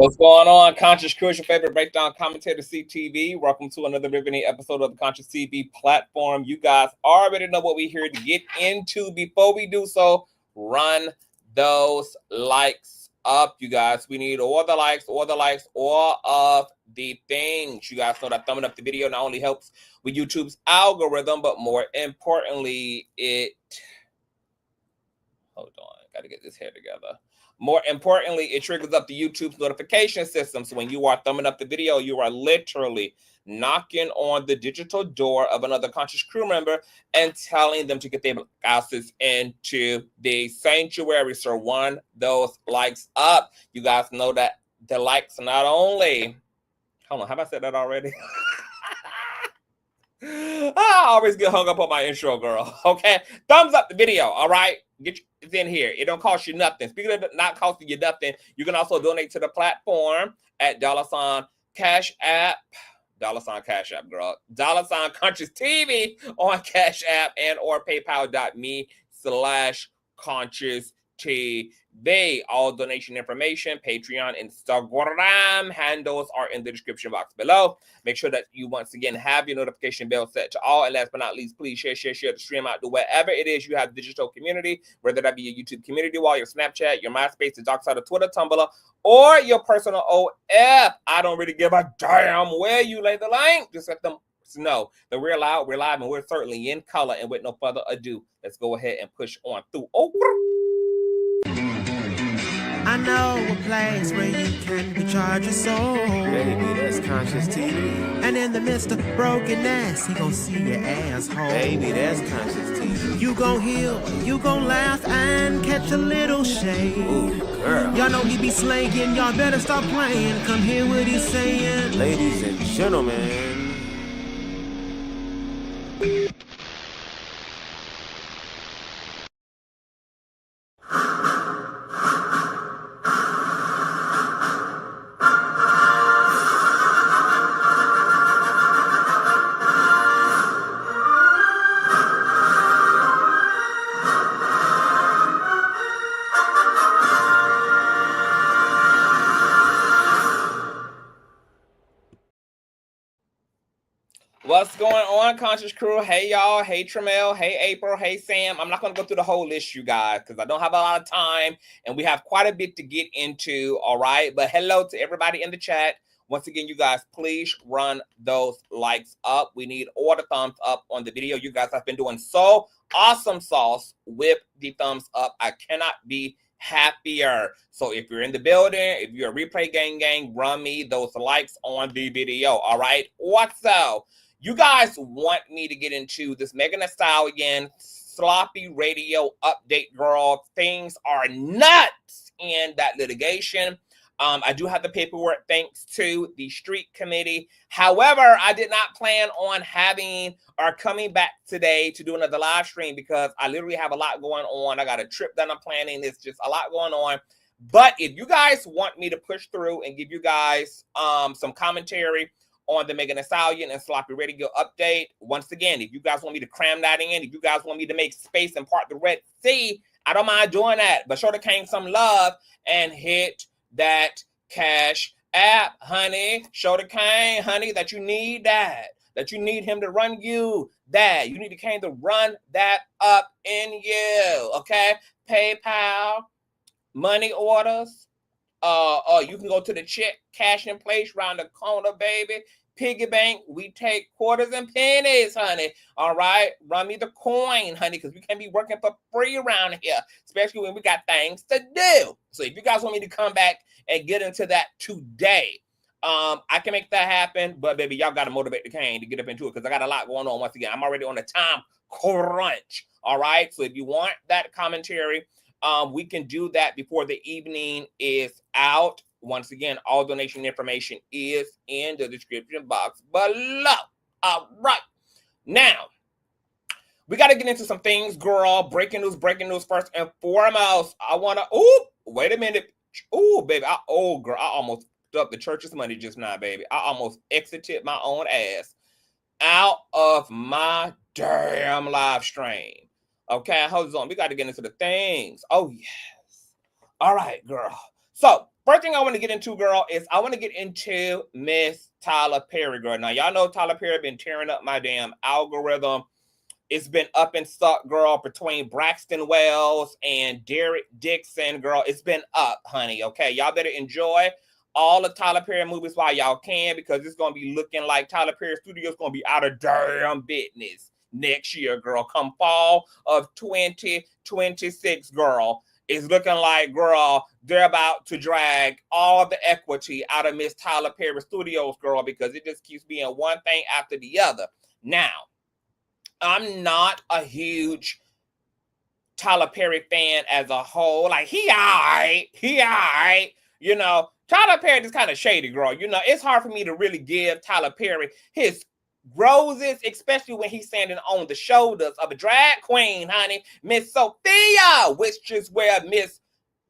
What's going on? Consciouztv, your favorite breakdown commentator, CTV. Welcome to another riveting episode of the Consciouztv platform. You guys already know what we're here to get into. Before we do so, run those likes up, you guys. We need all the likes, all of the things. You guys know that thumbing up the video not only helps with YouTube's algorithm, but more importantly, hold on, gotta get this hair together. More importantly, it triggers up the YouTube's notification system. So when you are thumbing up the video, you are literally knocking on the digital door of another conscious crew member and telling them to get their asses into the sanctuary. So run those likes up. You guys know that the likes not only, hold on, have I said that already? I always get hung up on my intro, girl. Okay, thumbs up the video. All right, get it's in here. It don't cost you nothing. Speaking of not costing you nothing, you can also donate to the platform at $ Cash App, $ Cash App, girl. $ Consciouztv on Cash App and or PayPal.me/Consciouztv. All donation information, Patreon, Instagram handles are in the description box below. Make sure that you once again have your notification bell set to all. And last but not least, please share the stream out to wherever it is you have digital community, whether that be your YouTube community wall, your Snapchat, your MySpace, the dark side of Twitter, Tumblr, or your personal OF. I don't really give a damn where you lay the link. Just let them know that we're loud, we're live, and we're certainly in color. And with no further ado, let's go ahead and push on through. I know a place where you can recharge your soul. Baby, that's Consciouztv. And in the midst of brokenness, he gon' see your asshole. Baby, that's Consciouztv. You gon' heal, you gon' laugh and catch a little shade. Ooh, girl. Y'all know he be slaying, y'all better stop playing. Come hear what he's saying. Ladies and gentlemen. What's going on, Conscious Crew? Hey, y'all. Hey, Tramel. Hey, April. Hey, Sam. I'm not going to go through the whole list, you guys, because I don't have a lot of time, and we have quite a bit to get into, all right? But hello to everybody in the chat. Once again, you guys, please run those likes up. We need all the thumbs up on the video. You guys have been doing so awesome sauce with the thumbs up. I cannot be happier. So if you're in the building, if you're a replay gang, run me those likes on the video, all right? Also, you guys want me to get into this Megan Thee Stallion sloppy radio update, girl. Things are nuts in that litigation. I do have the paperwork thanks to the street committee. However, I did not plan on having or coming back today to do another live stream because I literally have a lot going on. I got a trip that I'm planning. It's just a lot going on. But if you guys want me to push through and give you guys some commentary on the Megan Thee Stallion and sloppy radio update, once again, if you guys want me to cram that in, if you guys want me to make space and part the Red Sea, I don't mind doing that. But show the king some love and hit that Cash App, honey. Show the king, honey, that you need that you need him to run you that. You need the king to run that up in you, okay? PayPal, money orders. You can go to the check cash in place around the corner, baby. Piggy bank, we take quarters and pennies, honey. All right, run me the coin, honey, because we can't be working for free around here, especially when we got things to do. So if you guys want me to come back and get into that today, I can make that happen. But baby, y'all got to motivate the cane to get up into it because I got a lot going on. Once again, I'm already on a time crunch. All right, so if you want that commentary, we can do that before the evening is out. Once again, all donation information is in the description box below. All right. Now, we got to get into some things, girl. Breaking news first and foremost. I want to, wait a minute. Baby, girl, I almost up the church's money just now, baby. I almost exited my own ass out of my damn live stream. Okay, hold on. We got to get into the things. Oh, yes. All right, girl. So, First thing I want to get into, girl, is I want to get into Miss Tyler Perry, girl. Now, y'all know Tyler Perry been tearing up my damn algorithm. It's been up and stuck, girl, between Braxton Wells and Derek Dixon, girl. It's been up, honey, okay? Y'all better enjoy all the Tyler Perry movies while y'all can, because it's going to be looking like Tyler Perry Studios going to be out of damn business next year, girl. Come fall of 2026, girl. It's looking like, girl, they're about to drag all the equity out of Miss Tyler Perry Studios, girl, because it just keeps being one thing after the other. Now, I'm not a huge Tyler Perry fan as a whole. Like, he all right. You know, Tyler Perry is kind of shady, girl. You know, it's hard for me to really give Tyler Perry his roses, especially when he's standing on the shoulders of a drag queen, honey, Miss Sophia, which is where Miss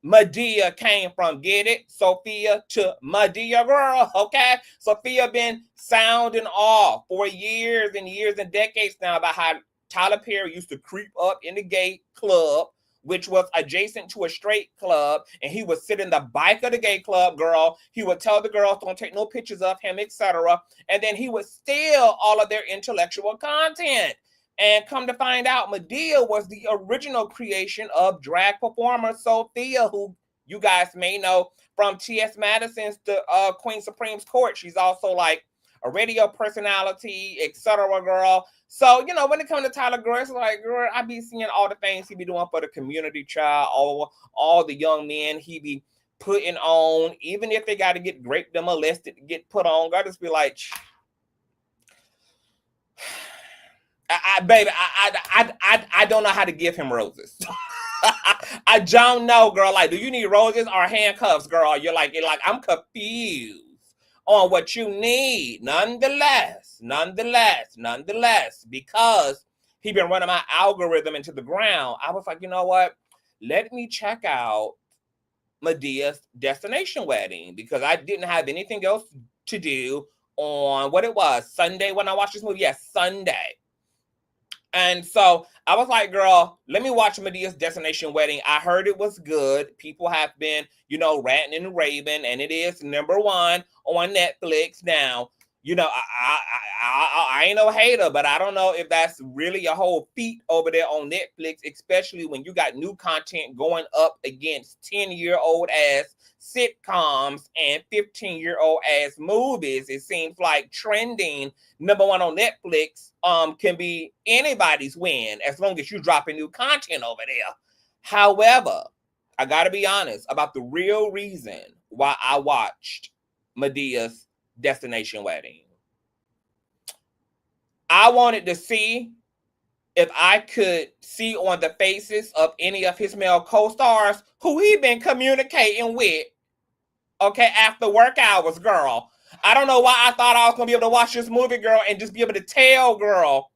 Madea came from. Get it? Sophia to Madea, girl. Okay? Sophia been sounding off for years and years and decades now about how Tyler Perry used to creep up in the gay club, which was adjacent to a straight club, and he would sit in the back of the gay club, girl. He would tell the girls don't take no pictures of him, etc. And then he would steal all of their intellectual content. And come to find out, Madea was the original creation of drag performer Sophia, who you guys may know from T.S. Madison's Queen Supreme's Court. She's also like a radio personality, etc., girl. So, you know, when it comes to Tyler, girl, it's like, girl, I be seeing all the things he be doing for the community, child, all the young men he be putting on, even if they got to get raped and molested to get put on. God, just be like, baby, I don't know how to give him roses. I don't know, girl. Like, do you need roses or handcuffs, girl? You're like, I'm confused on what you need. Nonetheless, because he been running my algorithm into the ground, I was like, you know what? Let me check out Madea's Destination Wedding, because I didn't have anything else to do on what it was, Sunday when I watched this movie. Yes, Sunday. And so I was like, girl, let me watch Madea's Destination Wedding. I heard it was good. People have been, you know, ranting and raving, and it is #1 on Netflix now. You know, I ain't no hater, but I don't know if that's really a whole feat over there on Netflix, especially when you got new content going up against 10-year-old ass sitcoms and 15-year-old ass movies. It seems like trending #1 on Netflix can be anybody's win as long as you dropping new content over there. However, I gotta be honest about the real reason why I watched Madea's Destination Wedding. I wanted to see if I could see on the faces of any of his male co-stars who he been communicating with, okay, after work hours, girl. I don't know why I thought I was going to be able to watch this movie, girl, and just be able to tell, girl,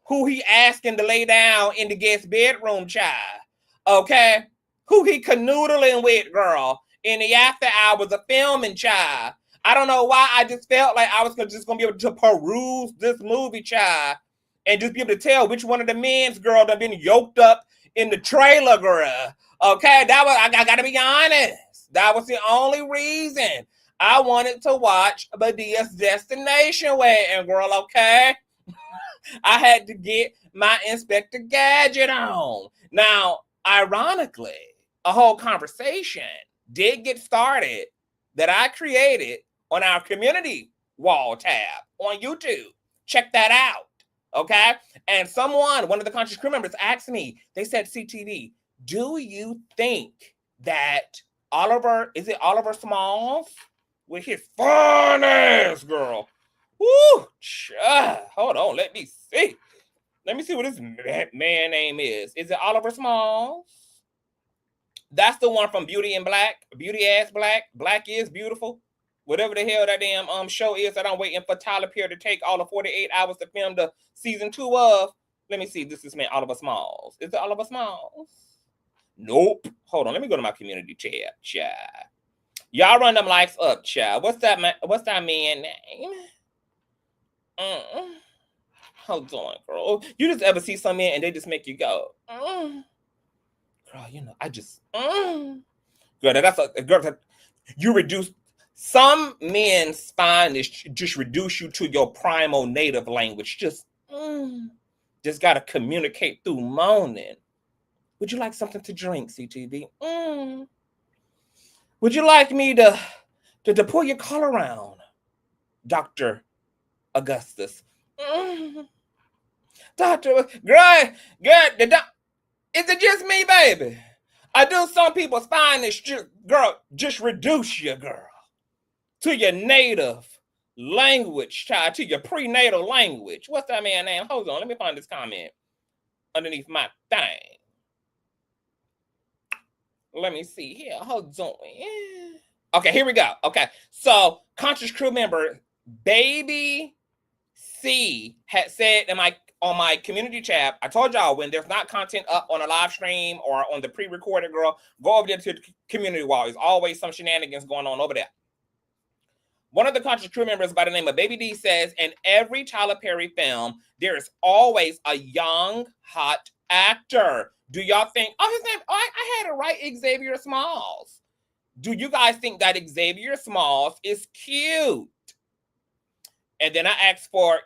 who he asking to lay down in the guest bedroom, child, okay? Who he canoodling with, girl, in the after hours of filming, child. I don't know why I just felt like I was just going to be able to peruse this movie, child, and just be able to tell which one of the men's, girl, that been yoked up in the trailer, girl. Okay, that was, I got to be honest. That was the only reason I wanted to watch Madea's Destination Wedding, girl, okay? I had to get my Inspector Gadget on. Now, ironically, a whole conversation did get started that I created on our community wall tab on YouTube. Check that out, okay? And one of the Conscious crew members asked me, they said, CTV, do you think that Oliver Smalls with his fun ass, girl? Woo! Hold on, let me see. Let me see what his man name is. Is it Oliver Smalls? That's the one from Beauty and Black. Beauty Ass Black. Black is Beautiful. Whatever the hell that damn show is that I'm waiting for Tyler Perry to take all the 48 hours to film the season 2 of. Let me see. This is man Oliver Smalls. Is it Oliver Smalls? Nope. Hold on. Let me go to my community tab, child. Y'all run them likes up, child. What's that man name? Hold on, girl. You just ever see some men and they just make you go, girl, you know, I just, girl, that's a girl. You reduce, some men's spineless just reduce you to your primal native language. Just got to communicate through moaning. Would you like something to drink, CTV? Would you like me to pull your collar around, Dr. Augustus? Doctor, girl, is it just me, baby? I do some people's spineless, girl, just reduce you, girl, to your native language, child, to your prenatal language. What's that man's name? Hold on, let me find this comment underneath my thing. Let me see here. Hold on. Okay, here we go. Okay, so Conscious crew member Baby C had said on my community chat, I told y'all when there's not content up on a live stream or on the pre-recorded, girl, go over there to the community wall. There's always some shenanigans going on over there. One of the Conscious crew members by the name of Baby D says, in every Tyler Perry film, there is always a young, hot actor. Do y'all think, his name, I had it right, Xavier Smalls. Do you guys think that Xavier Smalls is cute? And then I asked for,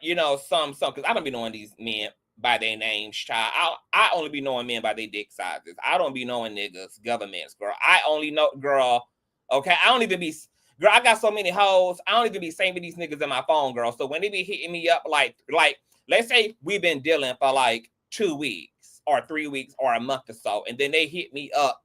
some, because I don't be knowing these men by their names, child. I only be knowing men by their dick sizes. I don't be knowing niggas, governments, girl. I only know, girl, okay? I don't even be, girl, I got so many hoes. I don't even be saving these niggas in my phone, girl. So when they be hitting me up, like, let's say we've been dealing for like 2 weeks or 3 weeks or a month or so, and then they hit me up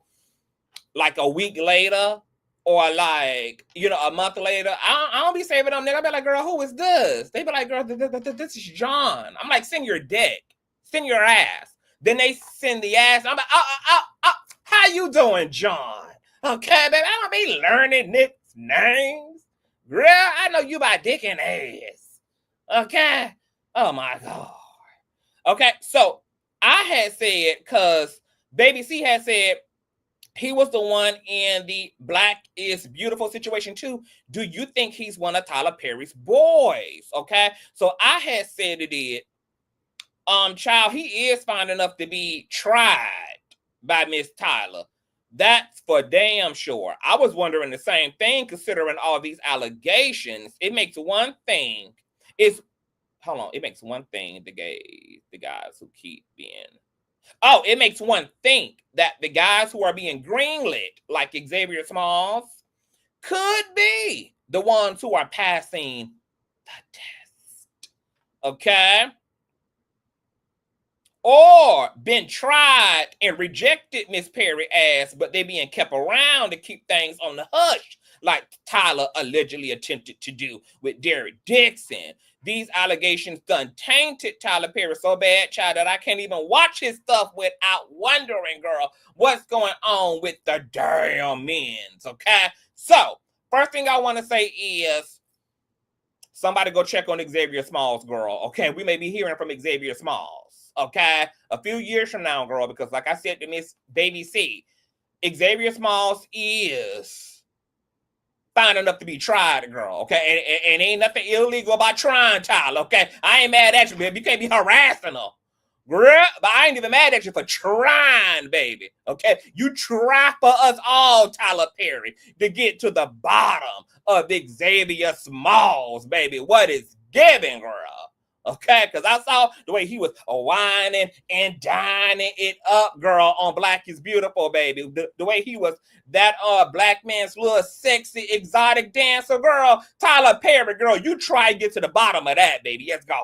like a week later or like, a month later. I don't be saving them, nigga. I be like, girl, who is this? They be like, girl, this is John. I'm like, send your dick. Send your ass. Then they send the ass. I'm like, how you doing, John? Okay, baby, I don't be learning Nick's names. Girl, I know you by dick and ass. Okay? Oh, my God. Okay, so I had said, because Baby C had said, he was the one in the Black is Beautiful situation too. Do you think he's one of Tyler Perry's boys? Okay. So I had said it. Child, he is fine enough to be tried by Miss Tyler. That's for damn sure. I was wondering the same thing, considering all these allegations. It makes one thing. It makes one thing, the guys who keep being. It makes one think that the guys who are being greenlit, like Xavier Smalls, could be the ones who are passing the test. Okay? Or been tried and rejected Miss Perry ass, but they being kept around to keep things on the hush, like Tyler allegedly attempted to do with Derek Dixon. These allegations done tainted Tyler Perry so bad, child, that I can't even watch his stuff without wondering, girl, what's going on with the damn men's, okay? So, first thing I want to say is, somebody go check on Xavier Smalls, girl, okay? We may be hearing from Xavier Smalls, okay? A few years from now, girl, because like I said to Miss Baby C, Xavier Smalls is fine enough to be tried, girl, okay? And ain't nothing illegal about trying, Tyler, okay? I ain't mad at you, baby. You can't be harassing her, girl. But I ain't even mad at you for trying, baby, okay? You try for us all, Tyler Perry, to get to the bottom of Xavier Smalls, baby. What is giving, girl? Okay, because I saw the way he was whining and dining it up, girl, on Black is Beautiful, baby. The way he was that black man's little sexy exotic dancer, girl. Tyler Perry, girl, you try to get to the bottom of that, baby. Yes, God.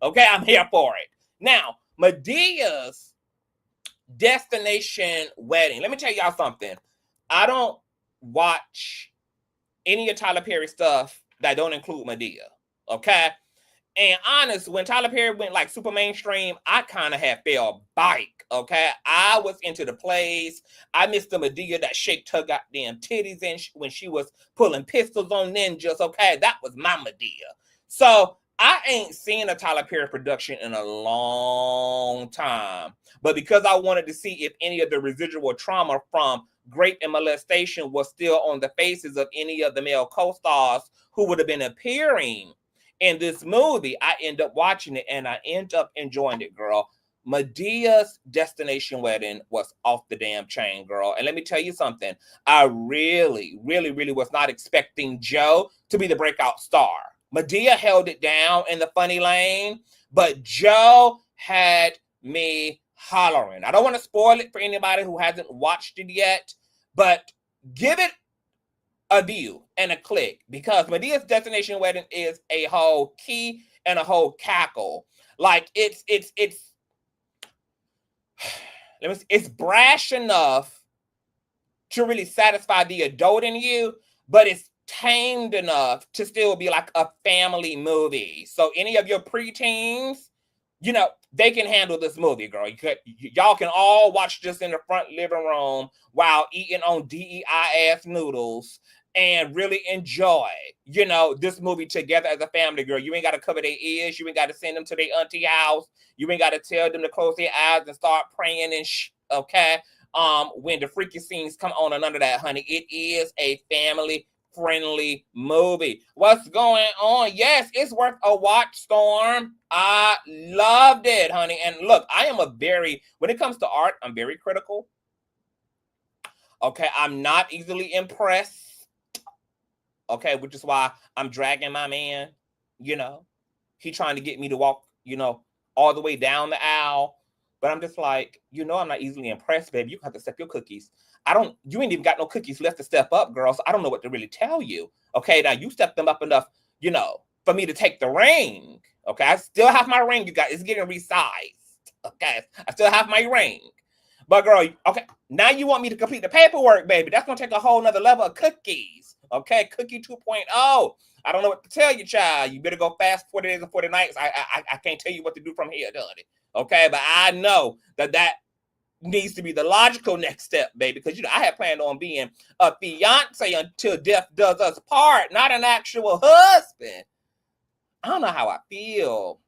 Okay, I'm here for it. Now, Madea's destination wedding. Let me tell y'all something. I don't watch any of Tyler Perry stuff that don't include Madea. Okay? And honest, when Tyler Perry went like super mainstream, I kind of had fell bike, okay? I was into the plays. I missed the Madea that shaked her goddamn titties in when she was pulling pistols on ninjas, okay? That was my Madea. So I ain't seen a Tyler Perry production in a long time. But because I wanted to see if any of the residual trauma from rape and molestation was still on the faces of any of the male co-stars who would have been appearing in this movie, I end up watching it and I end up enjoying it, girl. Madea's destination wedding was off the damn chain, girl. And let me tell you something. I really, really, really was not expecting Joe to be the breakout star. Madea held it down in the funny lane, but Joe had me hollering. I don't want to spoil it for anybody who hasn't watched it yet, but give it a view and a click, because Madea's destination wedding is a whole key and a whole cackle. Like it's brash enough to really satisfy the adult in you, but it's tamed enough to still be like a family movie. So any of your preteens, you know, they can handle this movie, girl. Y'all can all watch this in the front living room while eating on DEI-ass noodles and really enjoy, you know, this movie together as a family, girl. You ain't got to cover their ears. You ain't got to send them to their auntie house. You ain't got to tell them to close their eyes and start praying and okay? When the freaky scenes come on and none of that, honey. It is a family-friendly movie. What's going on? Yes, it's worth a watch, Storm. I loved it, honey. And look, when it comes to art, I'm very critical. Okay, I'm not easily impressed. Okay, which is why I'm dragging my man, you know. He trying to get me to walk, you know, all the way down the aisle. But I'm just like, you know, I'm not easily impressed, baby. You have to step your cookies. You ain't even got no cookies left to step up, girl. So I don't know what to really tell you. Okay, now you stepped them up enough, you know, for me to take the ring. Okay, I still have my ring, you guys. It's getting resized. Okay, I still have my ring. But girl, okay, now you want me to complete the paperwork, baby. That's going to take a whole nother level of cookies. Okay, cookie 2.0. I don't know what to tell you, child. You better go fast 40 days and 40 nights. I can't tell you what to do from here, honey. Okay, but I know that needs to be the logical next step, baby. Because, you know, I had planned on being a fiance until death does us part, not an actual husband. I don't know how I feel.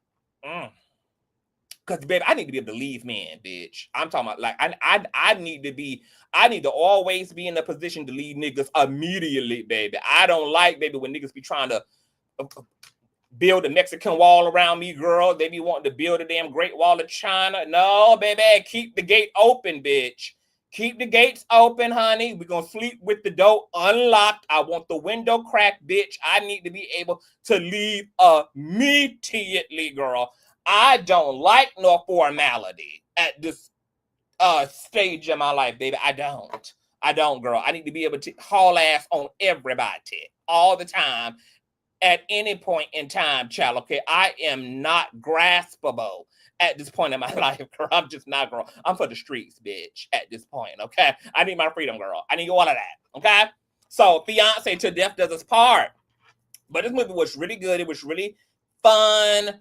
Because, baby, I need to be able to leave men, bitch. I'm talking about, like, I need to always be in a position to leave niggas immediately, baby. I don't like, baby, when niggas be trying to build a Mexican wall around me, girl. They be wanting to build a damn Great Wall of China. No, baby, keep the gate open, bitch. Keep the gates open, honey. We're going to sleep with the door unlocked. I want the window cracked, bitch. I need to be able to leave immediately, girl. I don't like no formality at this stage of my life, baby. I don't, girl. I need to be able to haul ass on everybody all the time at any point in time, child. Okay, I am not graspable at this point in my life, girl. I'm just not, girl. I'm for the streets, bitch, at this point, okay? I need my freedom, girl. I need all of that, okay? So, fiance till death does us part. But this movie was really good. It was really fun.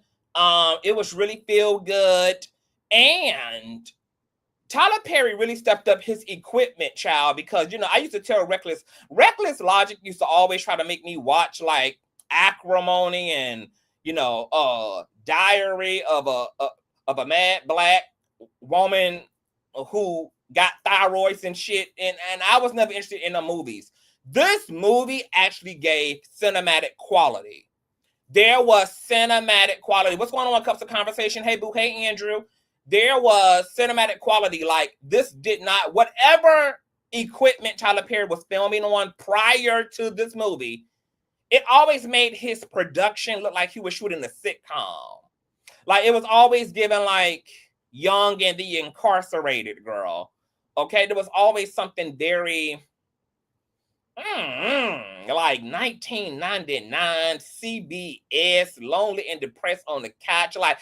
It was really feel good. And Tyler Perry really stepped up his equipment, child, because, you know, I used to tell Reckless Logic used to always try to make me watch, like, Acrimony and, you know, Diary of a Mad Black Woman who got thyroids and shit. And I was never interested in the movies. This movie actually gave cinematic quality. There was cinematic quality. What's going on when it comes to conversation? Hey, boo. Hey, Andrew. There was cinematic quality. Like, this did not, whatever equipment Tyler Perry was filming on prior to this movie, it always made his production look like he was shooting a sitcom. Like, it was always given, like, Young and the Incarcerated, girl. Okay? There was always something very... like 1999 CBS, Lonely and Depressed on the Couch. Like,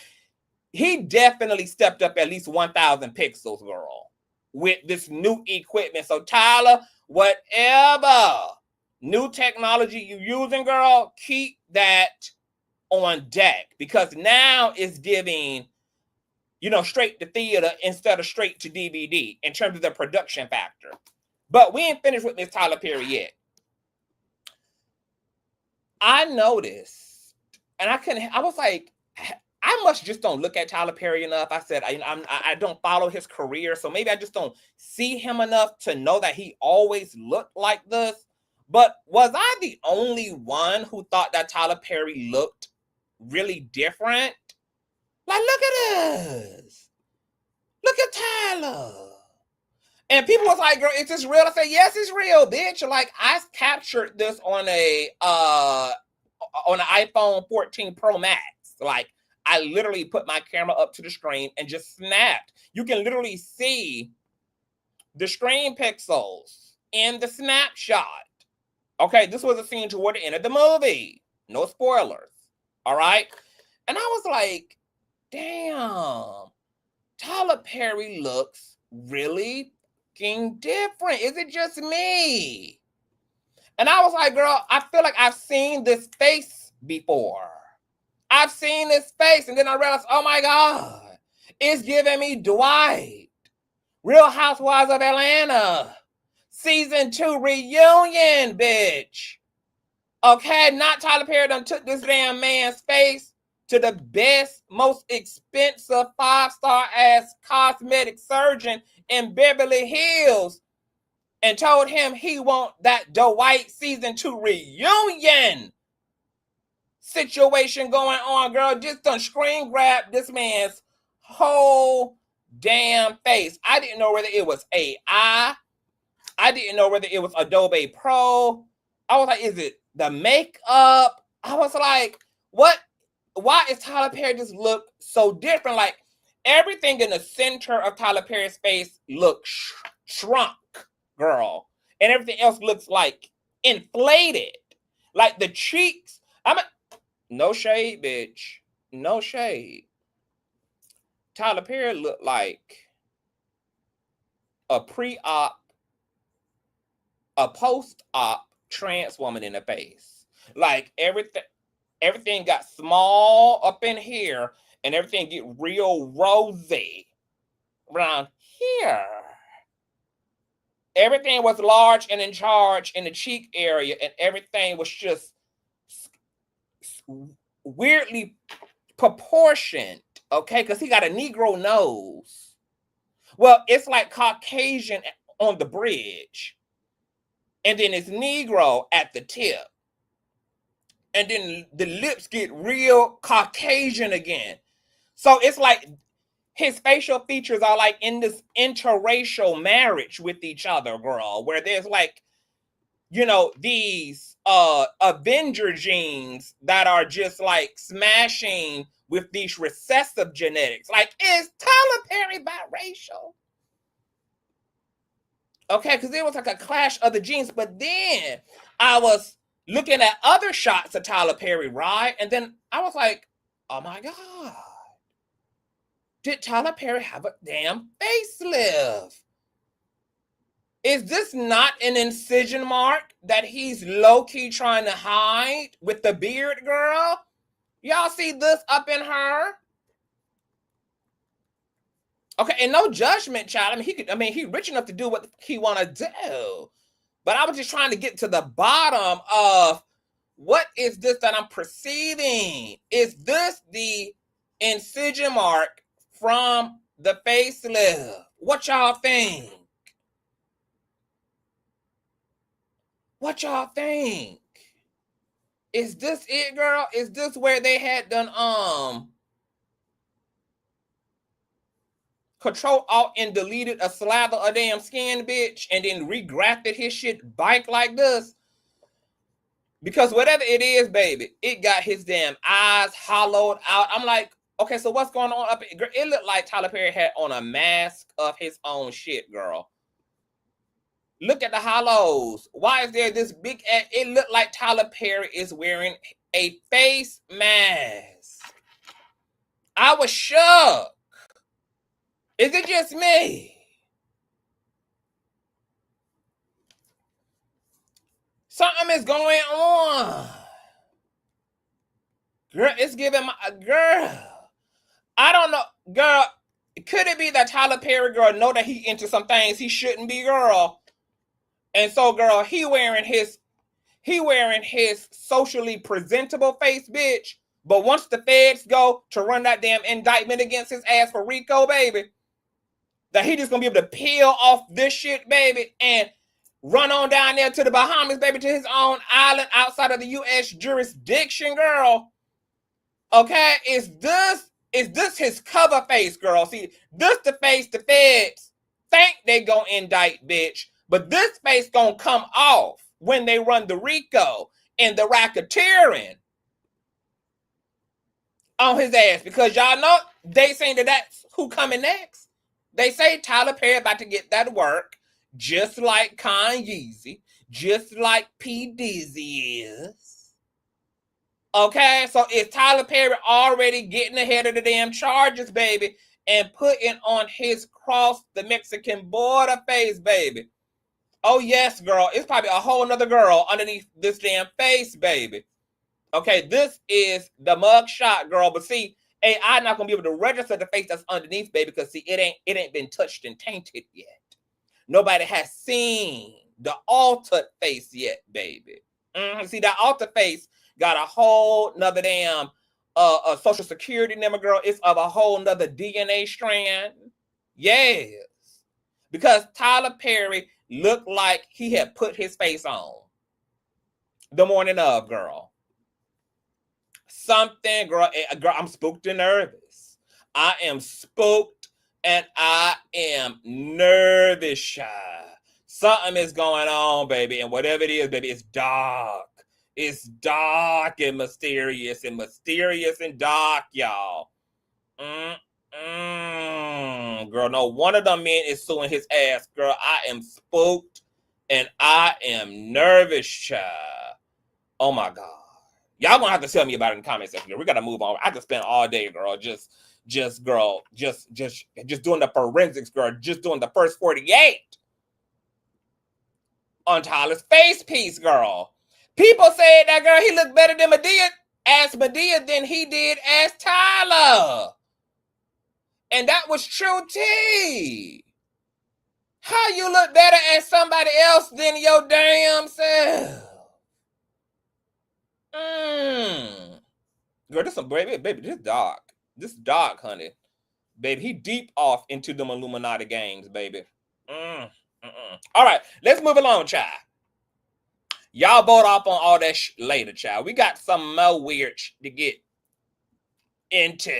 he definitely stepped up at least 1,000 pixels, girl, with this new equipment. So, Tyler, whatever new technology you're using, girl, keep that on deck, because now it's giving, you know, straight to theater instead of straight to DVD in terms of the production factor. But we ain't finished with Miss Tyler Perry yet. I noticed, and I was like, I must just don't look at Tyler Perry enough. I said, I don't follow his career, so maybe I just don't see him enough to know that he always looked like this. But was I the only one who thought that Tyler Perry looked really different? Like, look at us. Look at Tyler. And people was like, girl, is this real? I said, yes, it's real, bitch. Like, I captured this on an iPhone 14 Pro Max. Like, I literally put my camera up to the screen and just snapped. You can literally see the screen pixels in the snapshot. Okay, this was a scene toward the end of the movie. No spoilers. All right? And I was like, damn, Tyler Perry looks really fucking different. Is it just me? And I was like, girl, I feel like I've seen this face before. I've seen this face. And then I realized, oh my God, it's giving me Dwight. Real Housewives of Atlanta. Season 2 reunion, bitch. Okay, not Tyler Perry done took this damn man's face to the best, most expensive 5-star ass cosmetic surgeon in Beverly Hills and told him he want that Dwight season 2 reunion situation going on, girl. Just done screen grab this man's whole damn face. I didn't know whether it was AI. I didn't know whether it was Adobe Pro. I was like, is it the makeup? I was like, what? Why is Tyler Perry just look so different? Like, everything in the center of Tyler Perry's face looks shrunk, girl. And everything else looks like inflated. Like the cheeks. No shade, bitch. No shade. Tyler Perry looked like a pre-op, a post-op trans woman in the face. Like everything got small up in here and everything get real rosy around here. Everything was large and in charge in the cheek area, and everything was just weirdly proportioned, okay? Because he got a Negro nose. Well, it's like Caucasian on the bridge. And then it's Negro at the tip. And then the lips get real Caucasian again. So it's like his facial features are like in this interracial marriage with each other, girl, where there's like, you know, these Avenger genes that are just like smashing with these recessive genetics. Like, is Tyler Perry biracial? Okay, because there was like a clash of the genes. But then I was looking at other shots of Tyler Perry, right? And then I was like, oh my God. Did Tyler Perry have a damn facelift? Is this not an incision mark that he's low-key trying to hide with the beard, girl? Y'all see this up in her? Okay, and no judgment, child. He rich enough to do what he want to do. But I was just trying to get to the bottom of what is this that I'm perceiving? Is this the incision mark from the facelift? What y'all think? What y'all think? Is this it, girl? Is this where they had done Control Alt and deleted a slather of damn skin, bitch, and then regrafted his shit bike like this? Because whatever it is, baby, it got his damn eyes hollowed out. I'm like, okay, so what's going on up? It looked like Tyler Perry had on a mask of his own shit, girl. Look at the hollows. Why is there this big ass? It looked like Tyler Perry is wearing a face mask. I was shook. Is it just me? Something is going on. Girl, it's giving my girl. I don't know, girl. Could it be that Tyler Perry, girl, know that he into some things he shouldn't be, girl? And so, girl, he wearing his socially presentable face, bitch. But once the feds go to run that damn indictment against his ass for RICO, baby, that he just gonna be able to peel off this shit, baby, and run on down there to the Bahamas, baby, to his own island outside of the U.S. jurisdiction, girl. Okay, is this is this his cover face, girl. See, this the face the feds think they gonna indict, bitch. But this face gonna come off when they run the RICO and the racketeering on his ass. Because y'all know they saying that that's who coming next. They say Tyler Perry about to get that work, just like Kanye, just like P. Dizzy is. Okay, so is Tyler Perry already getting ahead of the damn charges, baby, and putting on his cross the Mexican border face, baby? Oh, yes, girl. It's probably a whole nother girl underneath this damn face, baby. Okay, this is the mug shot, girl. But see, AI not gonna be able to register the face that's underneath, baby, because see, it ain't been touched and tainted yet. Nobody has seen the altered face yet, baby. See, that altered face got a whole nother damn a social security number, girl. It's of a whole nother DNA strand. Yes. Because Tyler Perry looked like he had put his face on the morning of, girl. Something, girl, I'm spooked and nervous. I am spooked and I am nervous, shy. Something is going on, baby, and whatever it is, baby, it's dark. It's dark and mysterious and dark, y'all. Girl, no, one of them men is suing his ass, girl. I am spooked and I am nervous, child. Oh my God. Y'all gonna have to tell me about it in the comment section. We gotta move on. I could spend all day, girl, just doing the forensics, girl, just doing the first 48 on Tyler's face piece, girl. People said that, girl, he looked better than Madea than he did as Tyler. And that was true, T. How you look better as somebody else than your damn self? Girl, this some baby, this dark. This dark, honey. Baby, he deep off into them Illuminati games, baby. All right, let's move along, child. Y'all vote off on all that later, child. We got some more weird to get into.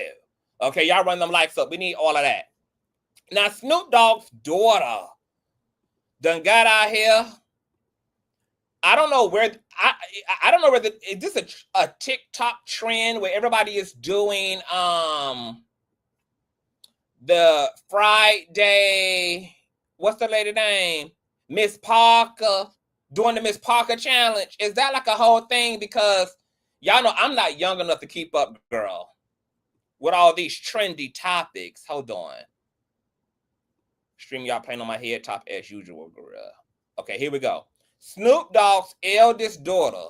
Okay, y'all run them likes up. We need all of that. Now, Snoop Dogg's daughter done got out here. I don't know where. I don't know whether is this a TikTok trend where everybody is doing the Friday. What's the lady name? Miss Parker. Doing the Miss Parker challenge. Is that like a whole thing? Because y'all know I'm not young enough to keep up, girl, with all these trendy topics. Hold on. Stream y'all playing on my head top as usual, girl. Okay, here we go. Snoop Dogg's eldest daughter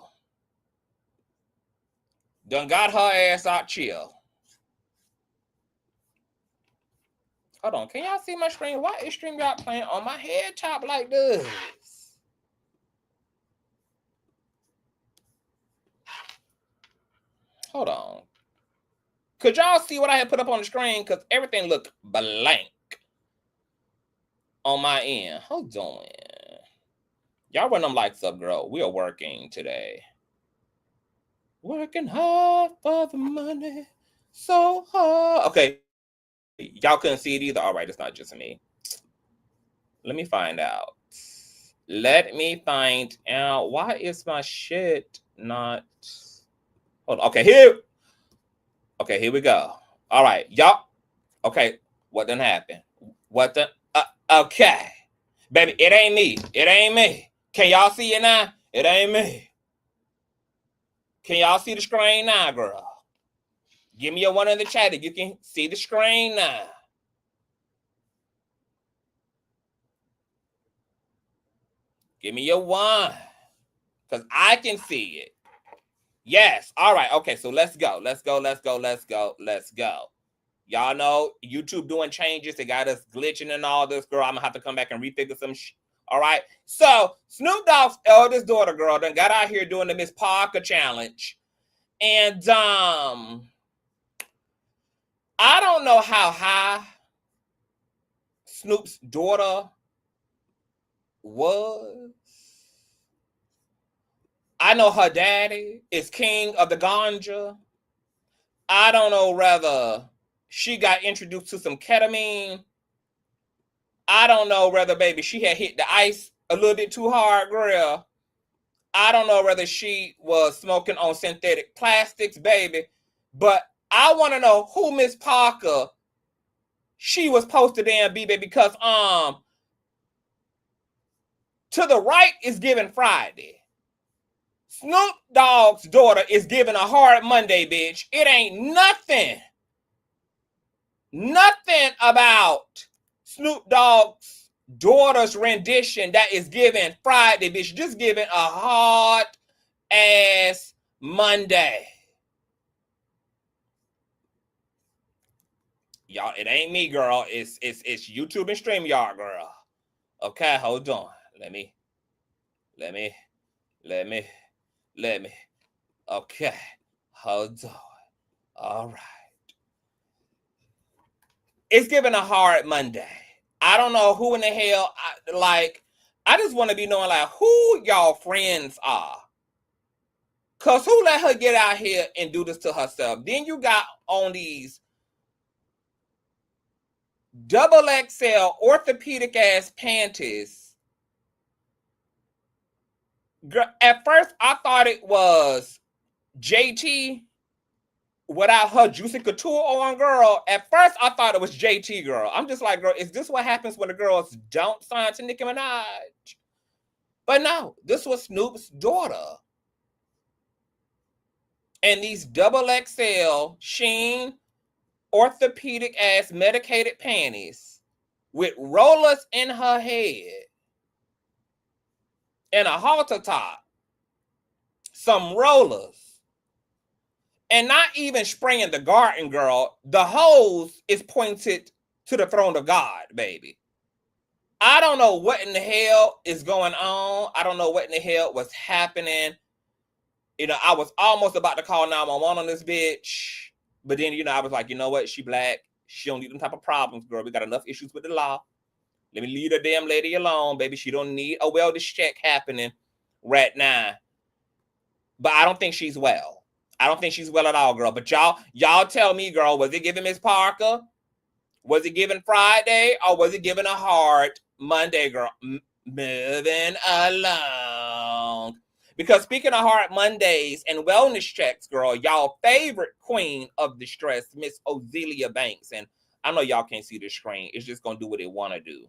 done got her ass out chill. Hold on, can y'all see my screen? Why is stream y'all playing on my head top like this? Hold on. Could y'all see what I had put up on the screen? Because everything looked blank on my end. Hold on. Y'all run them likes up, girl. We are working today. Working hard for the money. So hard. Okay. Y'all couldn't see it either. All right, it's not just me. Let me find out. Let me find out. Why is my shit not... Hold on. Okay, here. Okay, here we go. All right, y'all. Okay, what done happened? What the... okay. Baby, it ain't me. It ain't me. Can y'all see it now? It ain't me. Can y'all see the screen now, girl? Give me a one in the chat if you can see the screen now. Give me a one. Because I can see it. Yes. All right. Okay, so let's go. Let's go. Y'all know YouTube doing changes. They got us glitching and all this, girl. I'm going to have to come back and refigure some shit. All right. So Snoop Dogg's eldest daughter, girl, done got out here doing the Miss Parker challenge. And I don't know how high Snoop's daughter was. I know her daddy is king of the ganja. I don't know whether she got introduced to some ketamine. I don't know whether, baby, she had hit the ice a little bit too hard, girl. I don't know whether she was smoking on synthetic plastics, baby. But I want to know who Miss Parker she was supposed to damn be, baby, because to the right is giving Friday. Snoop Dogg's daughter is giving a hard Monday, bitch. It ain't nothing about Snoop Dogg's daughter's rendition that is giving Friday, bitch. Just giving a hard ass Monday. Y'all, it ain't me, girl. It's YouTube and StreamYard, girl. Okay, hold on. Let me. Okay, hold on. All right. It's giving a hard Monday. I don't know who in the hell, I just want to be knowing, like, who y'all friends are. Because who let her get out here and do this to herself? Then you got on these double XL orthopedic ass panties. Girl, at first, I thought it was JT without her Juicy Couture on, girl. At first, I thought it was JT, girl. I'm just like, girl, is this what happens when the girls don't sign to Nicki Minaj? But no, this was Snoop's daughter. And these double XL Sheen orthopedic ass medicated panties with rollers in her head and a halter top, some rollers. And not even spraying the garden, girl. The hose is pointed to the throne of God, baby. I don't know what in the hell is going on. I don't know what in the hell was happening. You know, I was almost about to call 911 on this bitch. But then, you know, I was like, you know what? She black. She don't need them type of problems, girl. We got enough issues with the law. Let me leave the damn lady alone, baby. She don't need a wellness check happening right now. But I don't think she's well. I don't think she's well at all, girl. But y'all tell me, girl, was it giving Miss Parker? Was it giving Friday? Or was it giving a hard Monday, girl? Moving along. Because speaking of hard Mondays and wellness checks, girl, y'all favorite queen of the stress, Miss Azealia Banks. And I know y'all can't see the screen. It's just going to do what it want to do.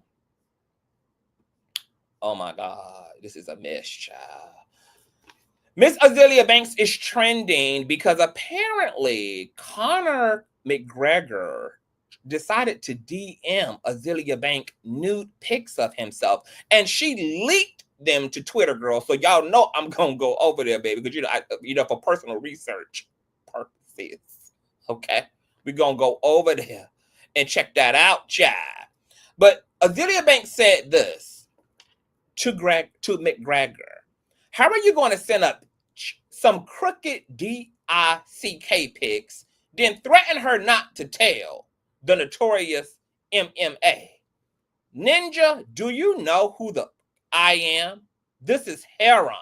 Oh, my God. This is a mess, child. Miss Azealia Banks is trending because apparently Conor McGregor decided to DM Azealia Banks nude pics of himself, and she leaked them to Twitter, girl. So y'all know I'm gonna go over there, baby, because you know, for personal research purposes. Okay, we're gonna go over there and check that out, child. But Azealia Banks said this to McGregor. How are you going to send up some crooked DICK pics, then threaten her not to tell the notorious MMA? Ninja, do you know who the I am? This is harem.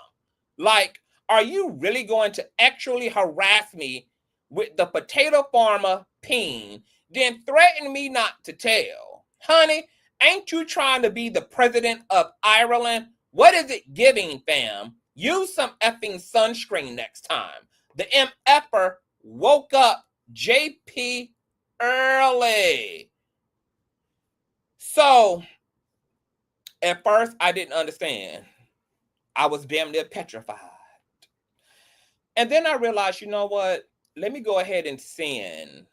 Like, are you really going to actually harass me with the potato farmer peen, then threaten me not to tell? Honey, ain't you trying to be the president of Ireland? What is it giving, fam? Use some effing sunscreen next time. The MFer woke up JP early. So, at first, I didn't understand. I was damn near petrified. And then I realized, you know what? Let me go ahead and send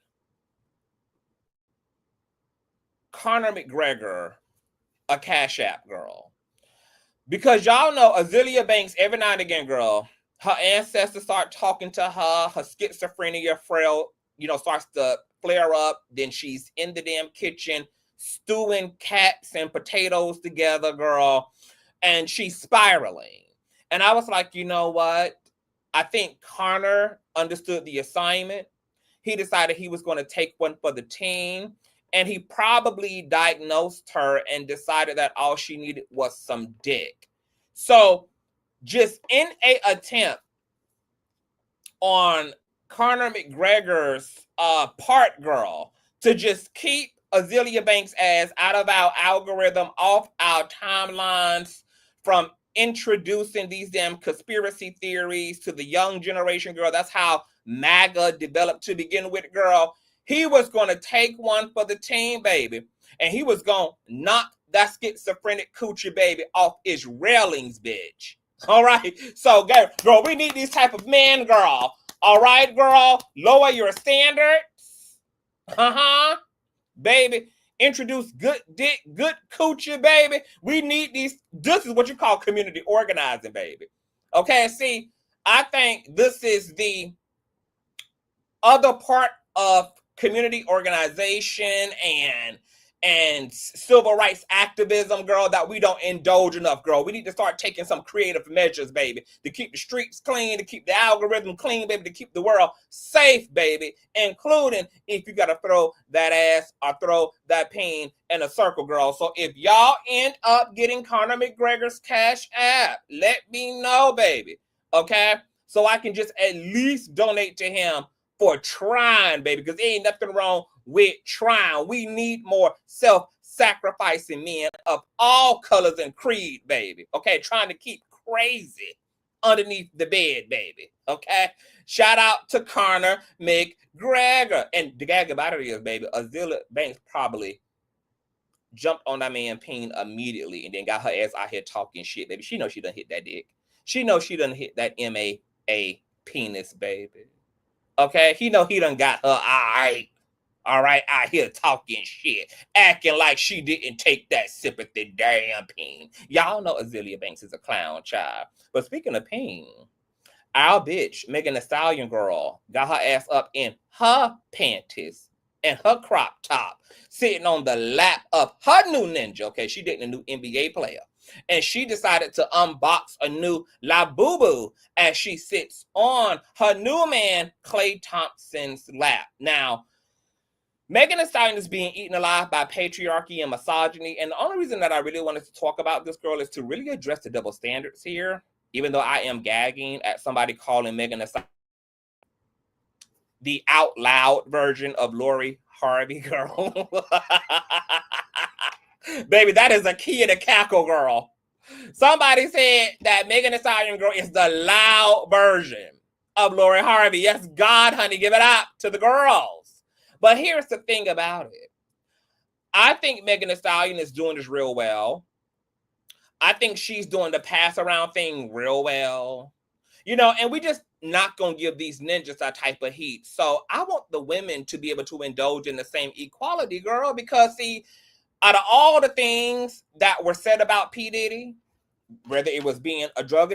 Conor McGregor a Cash App, girl. Because y'all know Azealia Banks, every now and again, girl, her ancestors start talking to her, her schizophrenia frail, starts to flare up. Then she's in the damn kitchen stewing cats and potatoes together, girl. And she's spiraling. And I was like, you know what? I think Conor understood the assignment. He decided he was going to take one for the team. And he probably diagnosed her and decided that all she needed was some dick. So just in a attempt on Conor McGregor's part, girl, to just keep Azealia Banks' ass out of our algorithm, off our timelines, from introducing these damn conspiracy theories to the young generation, girl. That's how MAGA developed to begin with, girl. He was going to take one for the team, baby. And he was going to knock that schizophrenic coochie baby off its railings, bitch. All right? So, girl, we need these type of men, girl. All right, girl? Lower your standards. Baby. Introduce good dick, good coochie, baby. We need these. This is what you call community organizing, baby. Okay, see, I think this is the other part of community organization and civil rights activism, girl, that we don't indulge enough, girl. We need to start taking some creative measures, baby, to keep the streets clean, to keep the algorithm clean, baby, to keep the world safe, baby, including if you got to throw that ass or throw that peen in a circle, girl. So if y'all end up getting Conor McGregor's Cash App, let me know, baby, okay? So I can just at least donate to him for trying, baby, because there ain't nothing wrong with trying. We need more self-sacrificing men of all colors and creed, baby. Okay, trying to keep crazy underneath the bed, baby. Okay, shout out to Conor McGregor. And the gag about it is, baby, Azealia Banks probably jumped on that man peen immediately and then got her ass out here talking shit, baby. She knows she done hit that dick. She knows she done hit that M-A-A penis, baby. Okay, he know he done got her all right, out here talking shit, acting like she didn't take that sip of the damn peen. Y'all know Azealia Banks is a clown, child. But speaking of peen, our bitch, Megan Thee Stallion girl, got her ass up in her panties and her crop top, sitting on the lap of her new ninja. Okay, she dating a new NBA player. And she decided to unbox a new La Boo Boo as she sits on her new man, Klay Thompson's lap. Now, Megan Thee Stallion is being eaten alive by patriarchy and misogyny. And the only reason that I really wanted to talk about this girl is to really address the double standards here, even though I am gagging at somebody calling Megan Thee Stallion the out loud version of Lori Harvey, girl. Baby, that is a key in the cackle, girl. Somebody said that Megan Thee Stallion girl is the loud version of Lori Harvey. Yes, God, honey, give it up to the girls. But here's the thing about it. I think Megan Thee Stallion is doing this real well. I think she's doing the pass around thing real well. You know, and we just not going to give these ninjas that type of heat. So I want the women to be able to indulge in the same equality, girl, because see, out of all the things that were said about P. Diddy, whether it was being a drug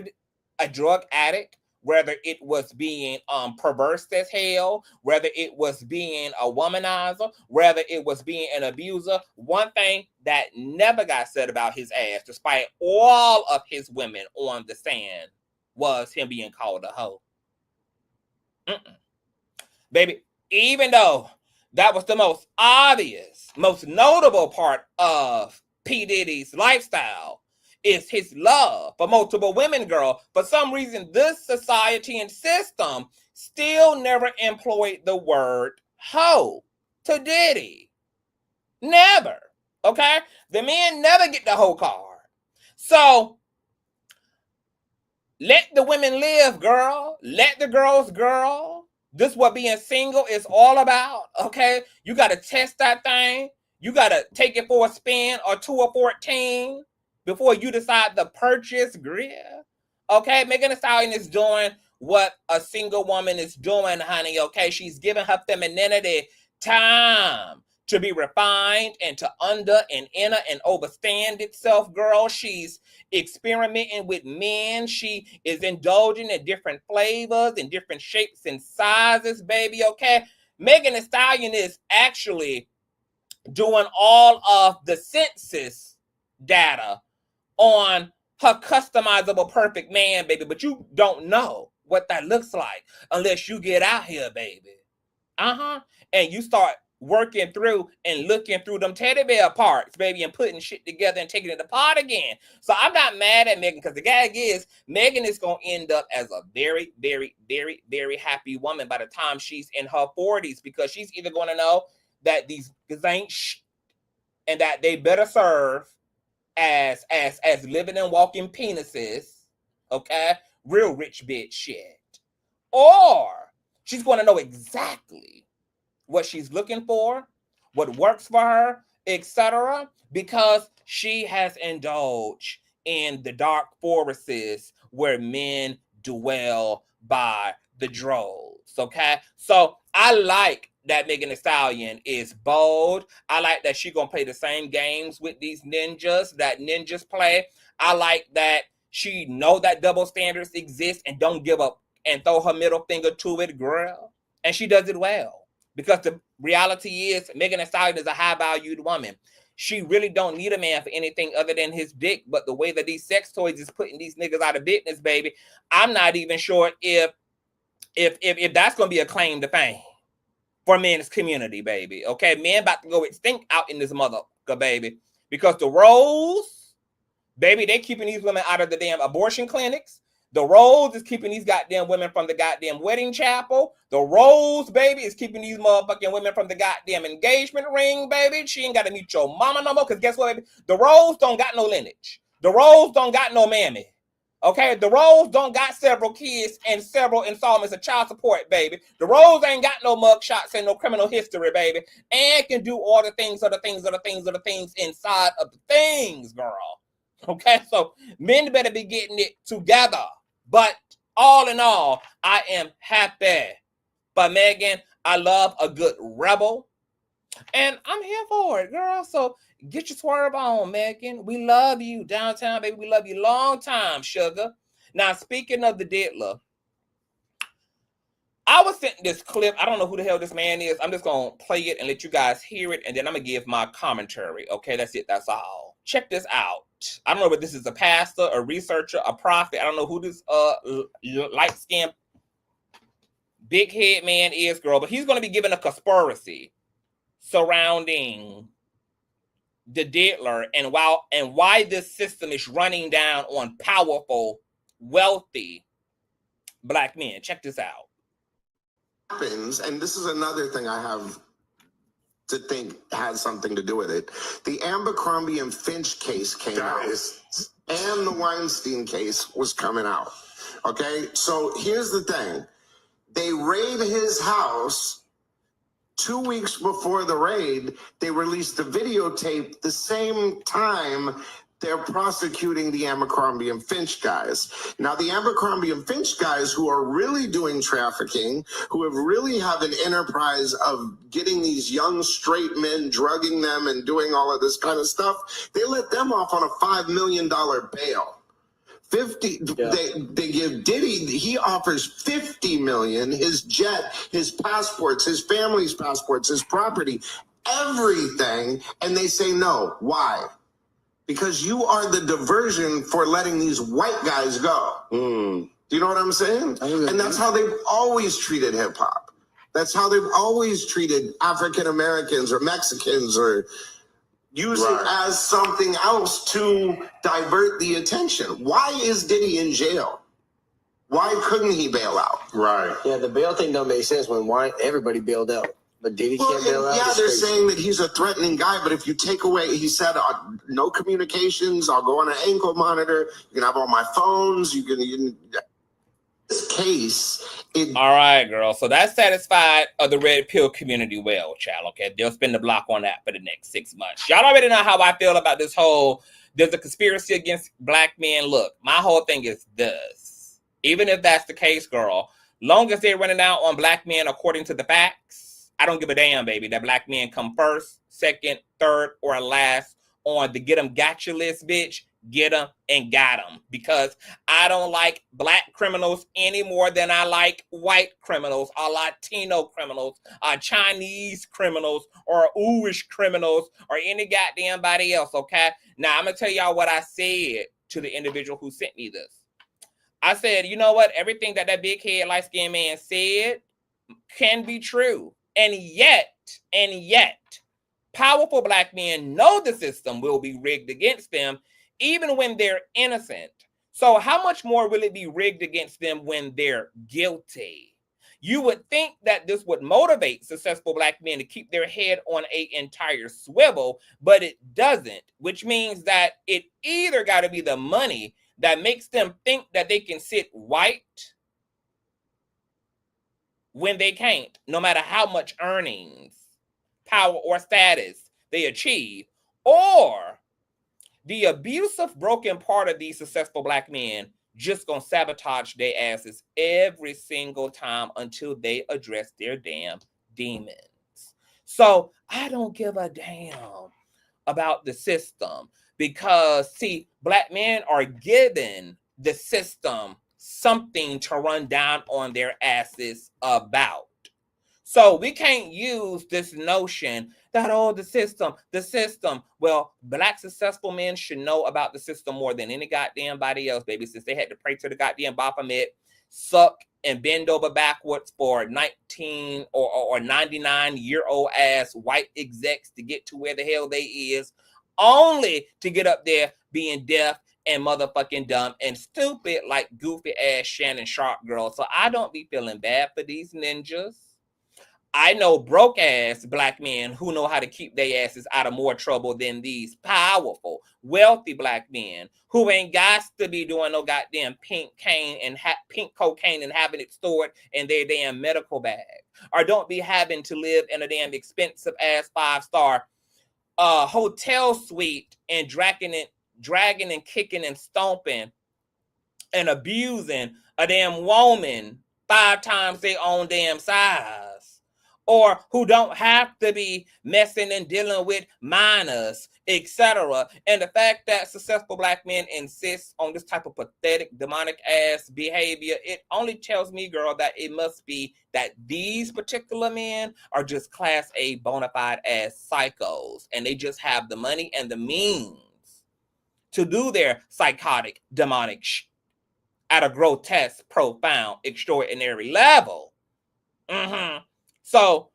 addict, whether it was being perverse as hell, whether it was being a womanizer, whether it was being an abuser, one thing that never got said about his ass, despite all of his women on the stand, was him being called a hoe. Baby, even though that was the most obvious, most notable part of P. Diddy's lifestyle, is his love for multiple women, girl. For some reason, this society and system still never employed the word hoe to Diddy. Never. Okay? The men never get the hoe card. So, let the women live, girl. Let the girls, girl. This is what being single is all about, okay? You got to test that thing. You got to take it for a spin or 2 or 14 before you decide to purchase grill, okay? Megan Thee Stallion is doing what a single woman is doing, honey, okay? She's giving her femininity time to be refined and to under and inner and overstand itself, girl. She's experimenting with men. She is indulging in different flavors and different shapes and sizes, baby, okay? Megan Thee Stallion is actually doing all of the census data on her customizable perfect man, baby, but you don't know what that looks like unless you get out here, baby. And you start working through and looking through them teddy bear parts, baby, and putting shit together and taking it apart again. So I'm not mad at Megan, because the gag is Megan is going to end up as a very, very, very, very happy woman by the time she's in her 40s, because she's either going to know that these niggas ain't and that they better serve as living and walking penises, okay? Real rich bitch shit. Or she's going to know exactly what she's looking for, what works for her, etc., because she has indulged in the dark forests where men dwell by the droves, okay? So I like that Megan Thee Stallion is bold. I like that she gonna play the same games with these ninjas that ninjas play. I like that she know that double standards exist and don't give up and throw her middle finger to it, girl. And she does it well. Because the reality is, Megan Thee Stallion is a high-valued woman. She really don't need a man for anything other than his dick. But the way that these sex toys is putting these niggas out of business, baby, I'm not even sure if that's gonna be a claim to fame for men's community, baby. Okay, men about to go extinct out in this motherfucker, baby, because the roles, baby, they keeping these women out of the damn abortion clinics. The Rose is keeping these goddamn women from the goddamn wedding chapel. The Rose, baby, is keeping these motherfucking women from the goddamn engagement ring, baby. She ain't got to meet your mama no more, because guess what, baby? The Rose don't got no lineage. The Rose don't got no mammy. Okay? The Rose don't got several kids and several installments of child support, baby. The Rose ain't got no mugshots and no criminal history, baby. And can do all the things inside of the things, girl. Okay? So men better be getting it together. But all in all, I am happy. But Megan, I love a good rebel. And I'm here for it, girl. So get your swerve on, Megan. We love you downtown, baby. We love you long time, sugar. Now, speaking of the diddler, I was sent this clip. I don't know who the hell this man is. I'm just going to play it and let you guys hear it. And then I'm going to give my commentary. Okay, that's it. That's all. Check this out. I don't know if this is a pastor, a researcher, a prophet. I don't know who this light-skinned big head man is, girl. But he's going to be giving a conspiracy surrounding the diddler and why this system is running down on powerful, wealthy black men. Check this out. Happens, and this is another thing I have to think has something to do with it. The Abercrombie and Finch case came out, and the Weinstein case was coming out. Okay, so here's the thing. They raid his house. 2 weeks before the raid, they released a videotape the same time they're prosecuting the Abercrombie and Finch guys. Now, the Abercrombie and Finch guys who are really doing trafficking, who have really have an enterprise of getting these young straight men, drugging them and doing all of this kind of stuff, they let them off on a $5 million bail. 50, yeah. They give Diddy, he offers 50 million, his jet, his passports, his family's passports, his property, everything, and they say no. Why? Because you are the diversion for letting these white guys go. Do you know what I'm saying? And that's how they've always treated hip hop. That's how they've always treated African Americans or Mexicans, or use it as something else to divert the attention. Why is Diddy in jail? Why couldn't he bail out? Right. Yeah, the bail thing don't make sense when everybody bailed out. But Diddy can't bail out. Yeah, they're saying that he's a threatening guy, but if you take away, he said, no communications, I'll go on an ankle monitor, you can have all my phones, you can this case. All right, girl. So that satisfied the red pill community well, child. Okay, they'll spin the block on that for the next 6 months. Y'all already know how I feel about this whole, there's a conspiracy against black men. Look, my whole thing is this. Even if that's the case, girl, long as they're running out on black men according to the facts, I don't give a damn, baby, that black men come first, second, third, or last on the get 'em gotcha list, bitch. Get them and got them, because I don't like black criminals any more than I like white criminals, or Latino criminals, or Chinese criminals, or Uish criminals, or any goddamn body else, okay? Now, I'm going to tell y'all what I said to the individual who sent me this. I said, you know what? Everything that big head, light-skinned man said can be true. And yet, powerful black men know the system will be rigged against them, even when they're innocent. So how much more will it be rigged against them when they're guilty? You would think that this would motivate successful black men to keep their head on an entire swivel, but it doesn't, which means that it either got to be the money that makes them think that they can sit white when they can't, no matter how much earnings, power, or status they achieve, or the abusive, broken part of these successful black men just gonna sabotage their asses every single time until they address their damn demons. So I don't give a damn about the system because, see, black men are giving the system something to run down on their asses about. So we can't use this notion that, oh, the system. Well, black successful men should know about the system more than any goddamn body else, baby, since they had to pray to the goddamn Baphomet, suck and bend over backwards for 19 or 99-year-old ass white execs to get to where the hell they is, only to get up there being deaf and motherfucking dumb and stupid like goofy ass Shannon Sharpe girl. So I don't be feeling bad for these ninjas. I know broke ass black men who know how to keep their asses out of more trouble than these powerful, wealthy black men who ain't got to be doing no goddamn pink cocaine and having it stored in their damn medical bag, or don't be having to live in a damn expensive ass 5-star hotel suite and dragging and kicking and stomping and abusing a damn woman 5 times their own damn size. Or who don't have to be messing and dealing with minors, etc. And the fact that successful black men insist on this type of pathetic, demonic ass behavior, it only tells me, girl, that it must be that these particular men are just class A bona fide ass psychos, and they just have the money and the means to do their psychotic, demonic shit at a grotesque, profound, extraordinary level. So,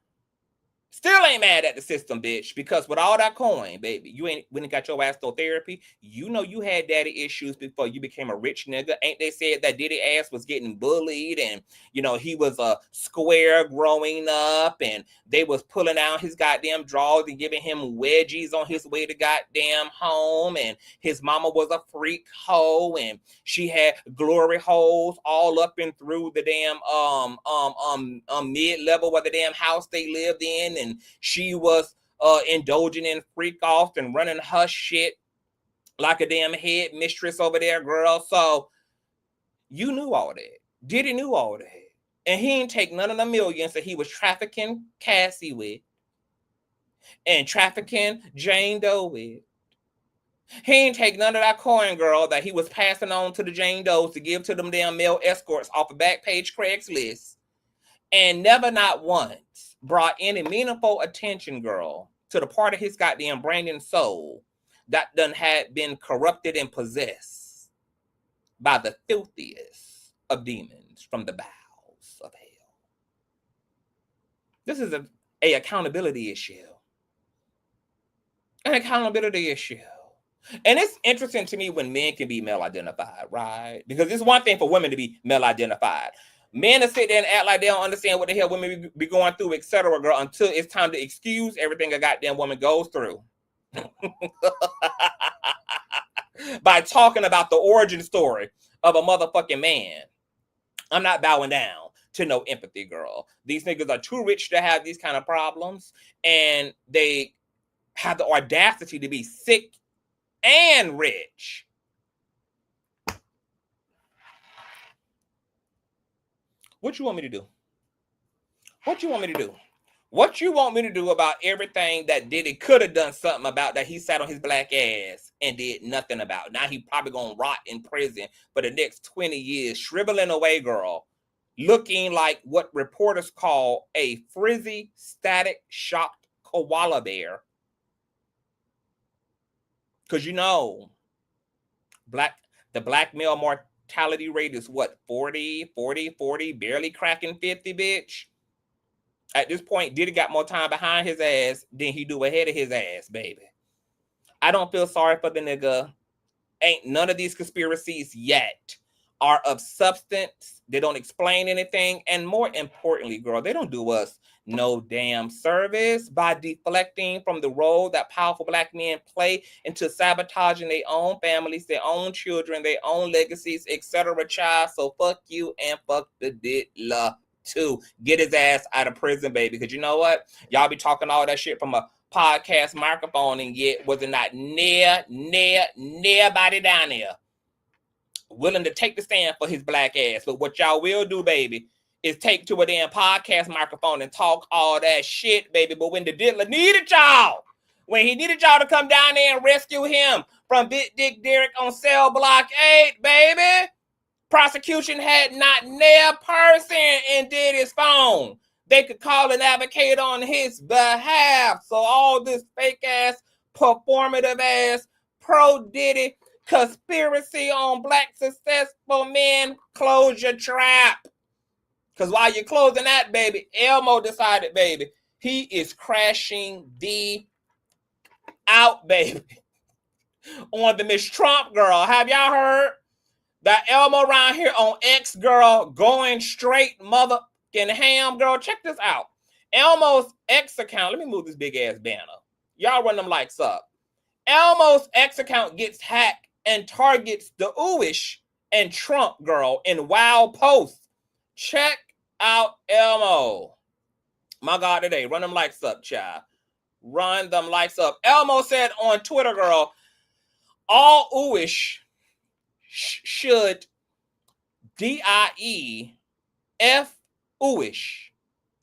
still ain't mad at the system, bitch, because with all that coin, baby, you ain't when you got your ass no therapy. You know you had daddy issues before you became a rich nigga. Ain't they said that Diddy ass was getting bullied and, you know, he was a square growing up and they was pulling out his goddamn drawers and giving him wedgies on his way to goddamn home, and his mama was a freak hoe and she had glory holes all up and through the damn mid-level of the damn house they lived in, and she was indulging in freak off and running her shit like a damn head mistress over there, girl. So you knew all that. Diddy knew all that. And he didn't take none of the millions that he was trafficking Cassie with and trafficking Jane Doe with. He ain't take none of that coin, girl, that he was passing on to the Jane Does to give to them damn male escorts off of Backpage Craigslist, and never not once brought any meaningful attention, girl, to the part of his goddamn brain and soul that done had been corrupted and possessed by the filthiest of demons from the bowels of hell. This is a accountability issue. An accountability issue. And it's interesting to me when men can be male identified, right? Because it's one thing for women to be male identified. Men to sit there and act like they don't understand what the hell women be going through, etc., girl, until it's time to excuse everything a goddamn woman goes through. By talking about the origin story of a motherfucking man. I'm not bowing down to no empathy, girl. These niggas are too rich to have these kind of problems, and they have the audacity to be sick and rich. What you want me to do? What you want me to do? What you want me to do about everything that Diddy could have done something about, that he sat on his black ass and did nothing about? Now he probably gonna rot in prison for the next 20 years, shriveling away, girl, looking like what reporters call a frizzy, static, shocked koala bear. Because you know, the black male mortality rate is what, 40, barely cracking 50, bitch. At this point, Diddy got more time behind his ass than he do ahead of his ass, baby. I don't feel sorry for the nigga. Ain't none of these conspiracies yet are of substance. They don't explain anything. And more importantly, girl, they don't do us no damn service by deflecting from the role that powerful Black men play into sabotaging their own families, their own children, their own legacies, etc. Child. So fuck you and fuck the Diddler too. Get his ass out of prison, baby. Because you know what? Y'all be talking all that shit from a podcast microphone, and yet was it not near body down there willing to take the stand for his Black ass. But what y'all will do, baby, is take to a damn podcast microphone and talk all that shit, baby. But when the Diddler needed y'all, when he needed y'all to come down there and rescue him from Big Dick Derek on cell block 8, baby, prosecution had not nailed person in Diddy's phone. They could call an advocate on his behalf. So all this fake ass, performative ass, pro-Diddy conspiracy on Black successful men, close your trap. Because while you're closing that, baby, Elmo decided, baby, he is crashing the out, baby, on the Miss Trump girl. Have y'all heard that Elmo around here on X girl going straight motherfucking ham, girl? Check this out. Elmo's X account, let me move this big ass banner. Y'all run them likes up. Elmo's X account gets hacked and targets the Ooish and Trump girl in wild posts. Check out Elmo. My God, today, run them likes up, child. Run them likes up. Elmo said on Twitter, girl, all Ooish should DIEF Ooish.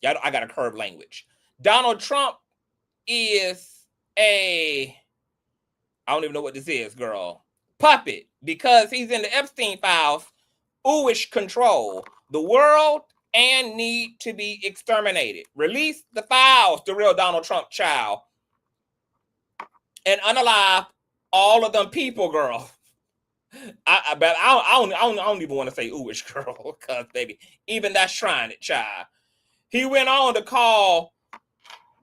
Yeah, I got a curved language. Donald Trump is I don't even know what this is, girl. Puppet, because he's in the Epstein files, Ooish control the world and need to be exterminated. Release the files, the real Donald Trump child, and unalive all of them people, girl. I don't even want to say Ooish, girl, because baby, even that's trying it, child. He went on to call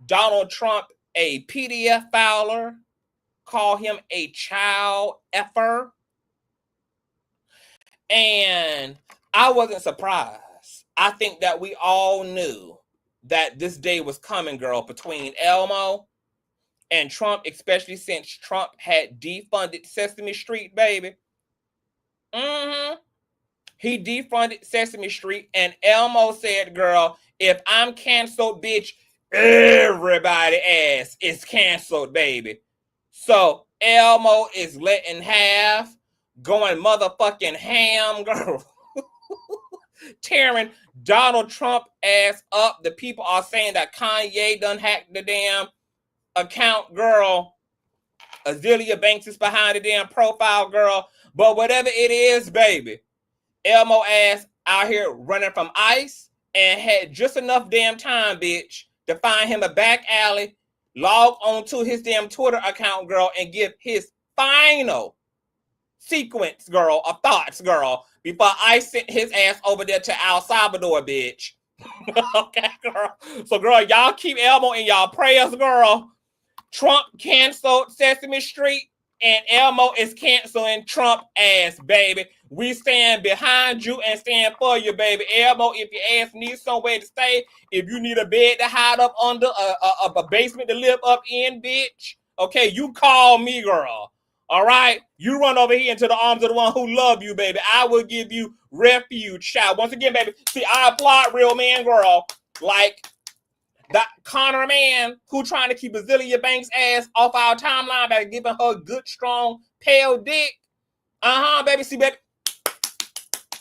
Donald Trump a PDF filer, call him a child effer, and I wasn't surprised. I think that we all knew that this day was coming, girl, between Elmo and Trump, especially since Trump had defunded Sesame Street, baby. He defunded Sesame Street, and Elmo said, girl, if I'm canceled, bitch, everybody ass is canceled, baby. So Elmo is letting have, going motherfucking ham, girl. Tearing Donald Trump ass up. The people are saying that Kanye done hacked the damn account, girl. Azealia Banks is behind the damn profile, girl. But whatever it is, baby, Elmo ass out here running from ICE and had just enough damn time, bitch, to find him a back alley, log onto his damn Twitter account, girl, and give his final sequence, girl, of thoughts, girl, before I sent his ass over there to El Salvador, bitch. Okay, girl. So, girl, y'all keep Elmo in y'all prayers, girl. Trump canceled Sesame Street, and Elmo is canceling Trump ass, baby. We stand behind you and stand for you, baby. Elmo, if your ass needs somewhere to stay, if you need a bed to hide up under, a basement to live up in, bitch, okay, you call me, girl. All right? You run over here into the arms of the one who love you, baby. I will give you refuge, child. Once again, baby, see, I applaud real man, girl, like that Connor man who trying to keep Azealia Banks' ass off our timeline by giving her good, strong, pale dick. Baby. See, baby,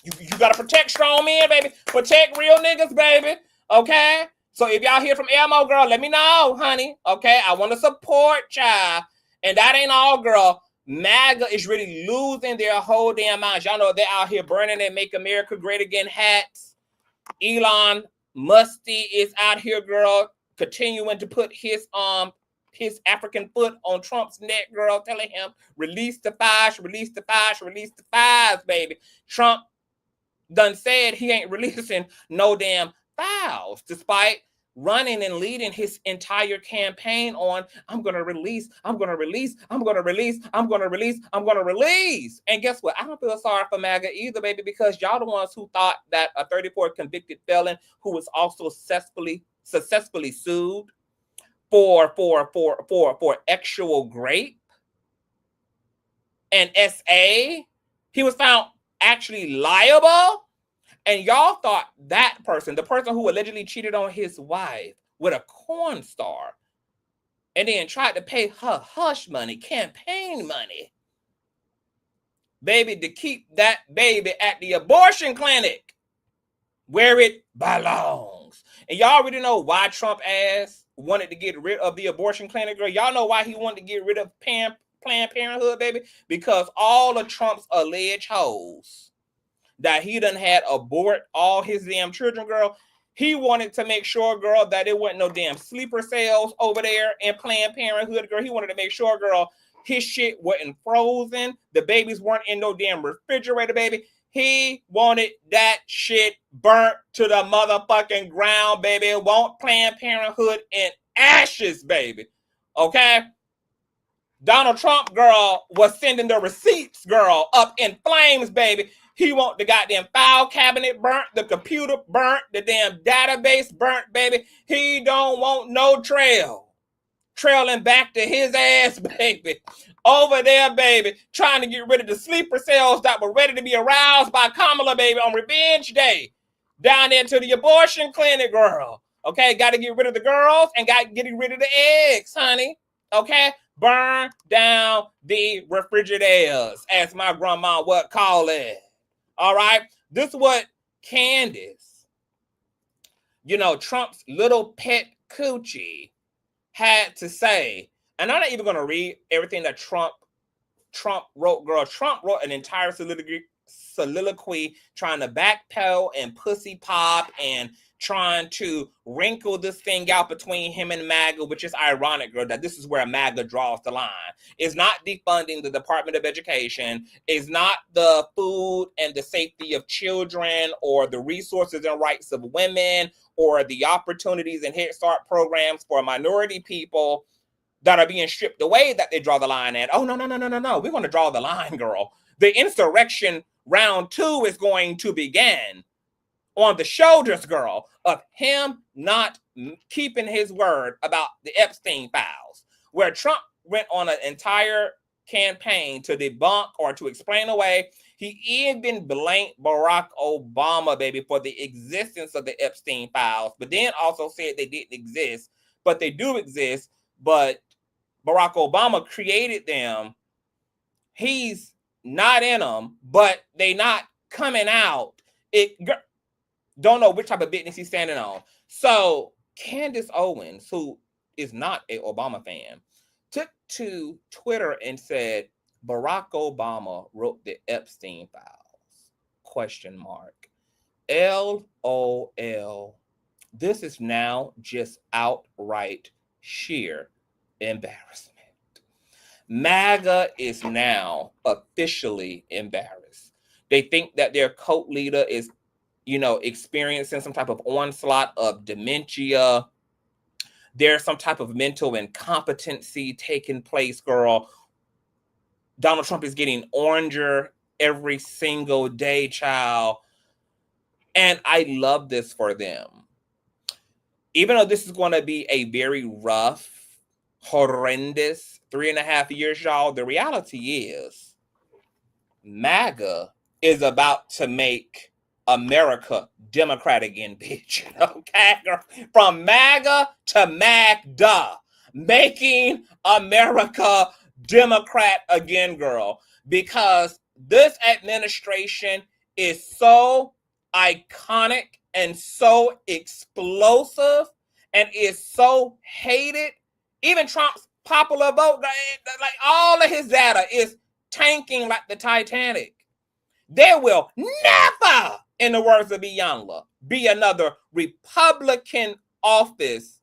you gotta protect strong men, baby. Protect real niggas, baby. Okay? So if y'all hear from Elmo, girl, let me know, honey. Okay? I want to support y'all. And that ain't all, girl. MAGA is really losing their whole damn minds. Y'all know they're out here burning their Make America Great Again hats. Elon Musty is out here, girl, continuing to put his African foot on Trump's neck, girl, telling him, release the files, release the files, release the files, baby. Trump done said he ain't releasing no damn files, despite running and leading his entire campaign on, I'm going to release, I'm going to release, I'm going to release, I'm going to release, I'm going to release. And guess what? I don't feel sorry for MAGA either, baby, because y'all the ones who thought that a 34 convicted felon who was also successfully sued for actual grape and SA, he was found actually liable. And y'all thought that person, the person who allegedly cheated on his wife with a corn star and then tried to pay her hush money, campaign money, baby, to keep that baby at the abortion clinic where it belongs. And y'all already know why Trump ass wanted to get rid of the abortion clinic, girl. Y'all know why he wanted to get rid of Planned Parenthood, baby? Because all of Trump's alleged hoes that he done had abort all his damn children, girl. He wanted to make sure, girl, that there wasn't no damn sleeper cells over there in Planned Parenthood, girl. He wanted to make sure, girl, his shit wasn't frozen. The babies weren't in no damn refrigerator, baby. He wanted that shit burnt to the motherfucking ground, baby. Want Planned Parenthood in ashes, baby. Okay? Donald Trump, girl, was sending the receipts, girl, up in flames, baby. He want the goddamn file cabinet burnt, the computer burnt, the damn database burnt, baby. He don't want no trailing back to his ass, baby. Over there, baby, trying to get rid of the sleeper cells that were ready to be aroused by Kamala, baby, on Revenge Day. Down there to the abortion clinic, girl. Okay, got to get rid of the girls and getting rid of the eggs, honey. Okay, burn down the refrigerators, as my grandma would call it. All right, this is what Candace, you know, Trump's little pet coochie, had to say. And I'm not even going to read everything that Trump wrote, girl. Trump wrote an entire soliloquy trying to backpedal and pussy pop and trying to wrinkle this thing out between him and MAGA, which is ironic, girl, that this is where MAGA draws the line. It's not defunding the Department of Education. It's not the food and the safety of children or the resources and rights of women or the opportunities and Head Start programs for minority people that are being stripped away that they draw the line at. Oh, no. We're going to draw the line, girl. The insurrection round 2 is going to begin on the shoulders, girl, of him not keeping his word about the Epstein files, where Trump went on an entire campaign to debunk or to explain away. He even blamed Barack Obama, baby, for the existence of the Epstein files, but then also said they didn't exist, but they do exist, but Barack Obama created them. He's not in them, but they not coming out. Don't know which type of business he's standing on. So Candace Owens, who is not a Obama fan, took to Twitter and said, Barack Obama wrote the Epstein files, ? LOL. This is now just outright sheer embarrassment. MAGA is now officially embarrassed. They think that their cult leader is, you know, experiencing some type of onslaught of dementia. There's some type of mental incompetency taking place, girl. Donald Trump is getting oranger every single day, child. And I love this for them. Even though this is going to be a very rough, horrendous 3.5 years, y'all, the reality is MAGA is about to make America Democrat again, bitch. Okay, girl? From MAGA to MAGDA, making America Democrat again, girl. Because this administration is so iconic and so explosive and is so hated. Even Trump's popular vote, like all of his data is tanking like the Titanic. There will never, in the words of Beyonce, be another Republican office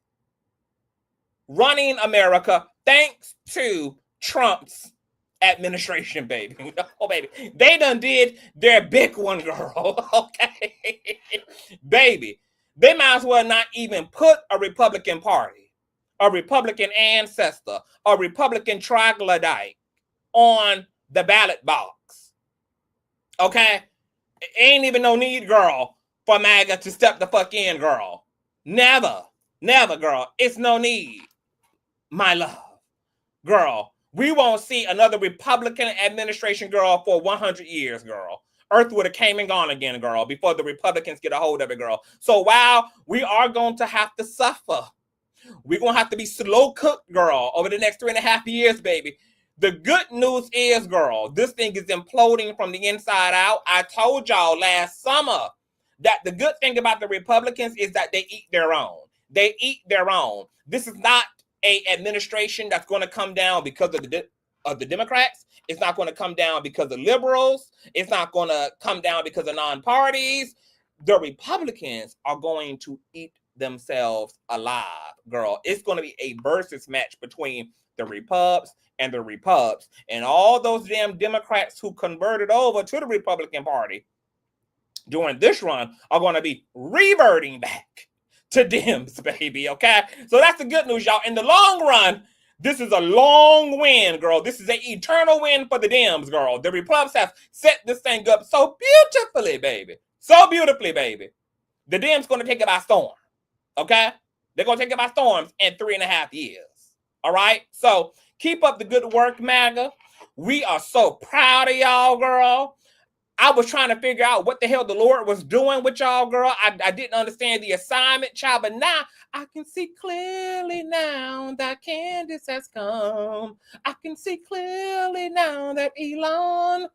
running America thanks to Trump's administration, baby. Oh, baby. They done did their big one, girl. Okay? Baby. They might as well not even put a Republican Party, a Republican ancestor, a Republican troglodyte on the ballot box. Okay? Ain't even no need, girl, for MAGA to step the fuck in, girl. Never. Never, girl. It's no need. My love. Girl, we won't see another Republican administration, girl, for 100 years, girl. Earth would have came and gone again, girl, before the Republicans get a hold of it, girl. So while we are going to have to suffer, we're going to have to be slow cooked, girl, over the next 3.5 years, baby. The good news is, girl, this thing is imploding from the inside out. I told y'all last summer that the good thing about the Republicans is that they eat their own. They eat their own. This is not an administration that's going to come down because of the Democrats. It's not going to come down because of liberals. It's not going to come down because of non-parties. The Republicans are going to eat themselves alive, girl. It's going to be a versus match between the Repubs and the Repubs. And all those damn Democrats who converted over to the Republican Party during this run are going to be reverting back to Dems, baby, okay? So that's the good news, y'all. In the long run, this is a long win, girl. This is an eternal win for the Dems, girl. The Republicans have set this thing up so beautifully, baby. So beautifully, baby. The Dems going to take it by storm, okay? They're going to take it by storms in 3.5 years, all right? So keep up the good work, MAGA. We are so proud of y'all, girl. I was trying to figure out what the hell the Lord was doing with y'all, girl. I didn't understand the assignment, child, but now I can see clearly now that Candace has come. I can see clearly now that Elon.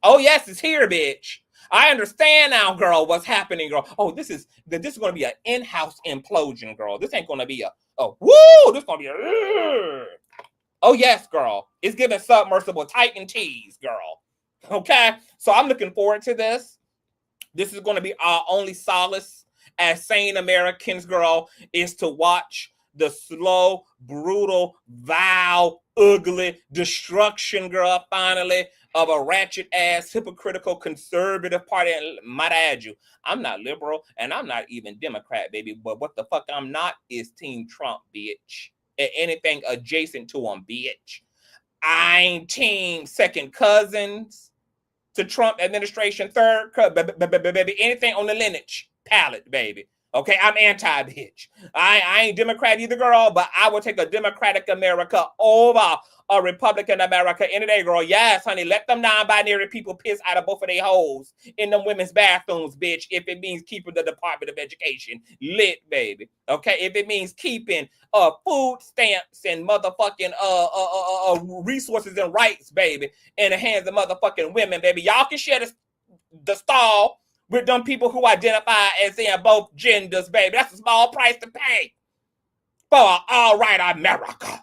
Oh, yes, it's here, bitch. I understand now, girl, what's happening, girl. Oh, this is going to be an in-house implosion, girl. This ain't going to be this is going to be a... Oh, yes, girl. It's giving submersible Titan tease, girl. Okay, so I'm looking forward to this. This is going to be our only solace as sane Americans, girl, is to watch the slow, brutal, vile, ugly destruction, girl, finally, of a ratchet-ass, hypocritical, conservative party. And might I add you, I'm not liberal, and I'm not even Democrat, baby, but what the fuck I'm not is Team Trump, bitch. And anything adjacent to him, bitch. I ain't Team Second Cousins to Trump administration, third, baby, anything on the lineage palette, baby. Okay, I'm anti-bitch. I ain't Democrat either, girl, but I will take a Democratic America over a Republican America any day, girl. Yes, honey, let them non-binary people piss out of both of their holes in them women's bathrooms, bitch, if it means keeping the Department of Education lit, baby. Okay, if it means keeping food stamps and motherfucking resources and rights, baby, in the hands of motherfucking women, baby. Y'all can share the stall with them people who identify as in both genders, baby. That's a small price to pay for all right America.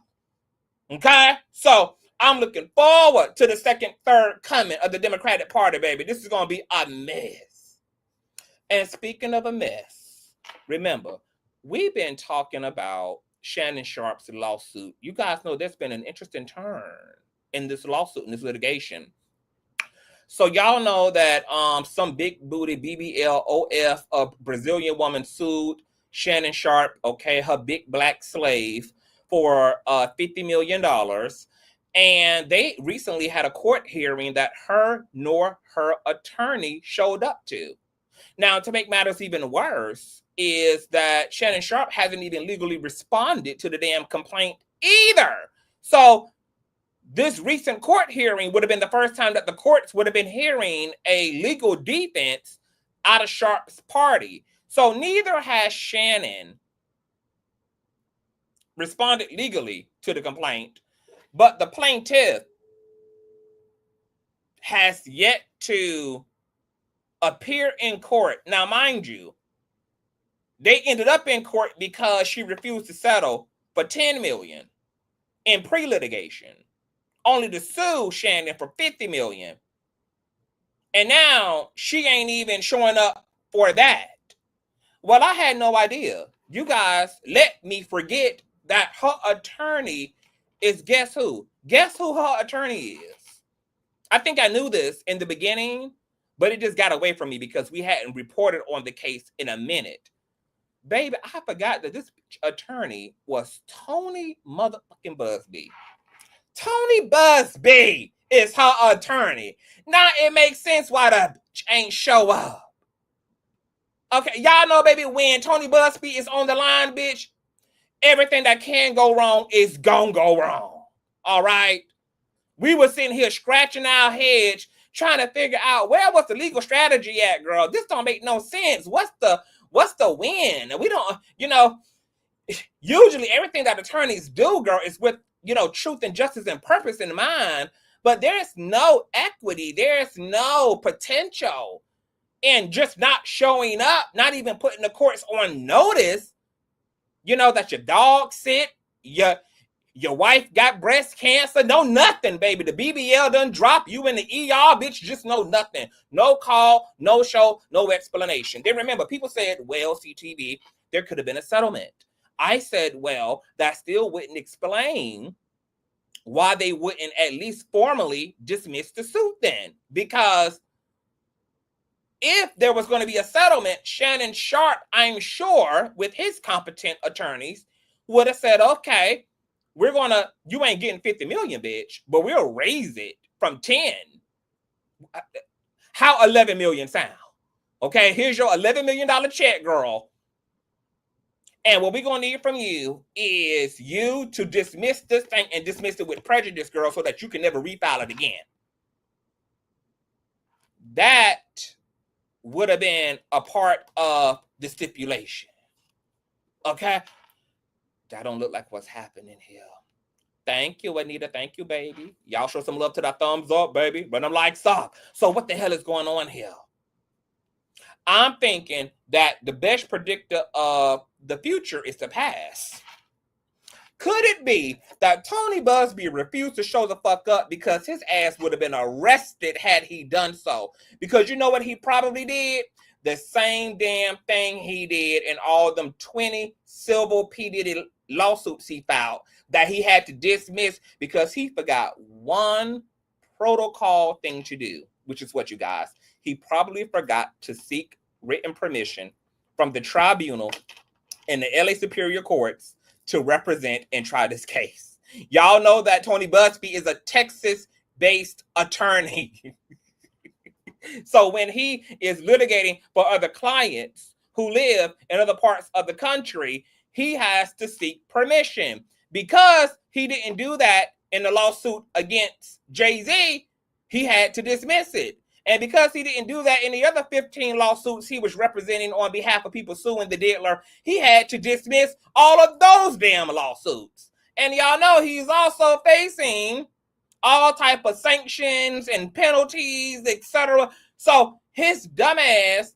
Okay? So I'm looking forward to the second, third coming of the Democratic Party, baby. This is going to be a mess. And speaking of a mess, remember, we've been talking about Shannon Sharpe's lawsuit. You guys know there's been an interesting turn in this lawsuit, in this litigation. So y'all know that some big booty BBLOF, a Brazilian woman, sued Shannon Sharpe, okay, her big black slave, for $50 million. And they recently had a court hearing that her nor her attorney showed up to. Now, to make matters even worse is that Shannon Sharpe hasn't even legally responded to the damn complaint either. So this recent court hearing would have been the first time that the courts would have been hearing a legal defense out of Sharpe's party. So neither has Shannon responded legally to the complaint, but the plaintiff has yet to appear in court. Now, mind you, they ended up in court because she refused to settle for $10 million in pre-litigation, only to sue Shannon for $50 million. And now she ain't even showing up for that. Well, I had no idea. You guys let me forget that her attorney is, guess who? Guess who her attorney is? I think I knew this in the beginning, but it just got away from me because we hadn't reported on the case in a minute. Baby, I forgot that this attorney was Tony motherfucking Busby. Tony Busby is her attorney. Now it makes sense why the bitch ain't show up. Okay, y'all know, baby, when Tony Busby is on the line, bitch, everything that can go wrong is gonna go wrong. All right? We were sitting here scratching our heads trying to figure out where was the legal strategy at, girl. This don't make no sense. What's the win? We don't, usually everything that attorneys do, girl, is with, truth and justice and purpose in mind, but there's no equity. There's no potential in just not showing up, not even putting the courts on notice, that your dog sick, your wife got breast cancer, no nothing, baby. The BBL done drop you in the ER, bitch, just no nothing. No call, no show, no explanation. Then remember, people said, well, CTV, there could have been a settlement. I said, well, that still wouldn't explain why they wouldn't at least formally dismiss the suit then. Because if there was going to be a settlement, Shannon Sharpe, I'm sure, with his competent attorneys, would have said, okay, you ain't getting 50 million, bitch, but we'll raise it from 10. How 11 million sound? Okay, here's your $11 million check, girl. And what we're going to need from you is you to dismiss this thing and dismiss it with prejudice, girl, so that you can never refile it again. That would have been a part of the stipulation. Okay? That don't look like what's happening here. Thank you, Anita. Thank you, baby. Y'all show some love to that thumbs up, baby. But I'm like, stop. So what the hell is going on here? I'm thinking that the best predictor of the future is the past. Could it be that Tony Busby refused to show the fuck up because his ass would have been arrested had he done so? Because you know what he probably did? The same damn thing he did in all them 20 civil P. Diddy lawsuits he filed that he had to dismiss because he forgot one protocol thing to do, which is what, you guys? He probably forgot to seek written permission from the tribunal in the LA Superior Courts to represent and try this case. Y'all know that Tony Busby is a Texas-based attorney. So when he is litigating for other clients who live in other parts of the country, he has to seek permission. Because he didn't do that in the lawsuit against Jay-Z, he had to dismiss it. And because he didn't do that in the other 15 lawsuits he was representing on behalf of people suing the diddler, he had to dismiss all of those damn lawsuits. And y'all know he's also facing all type of sanctions and penalties, etc. So his dumbass,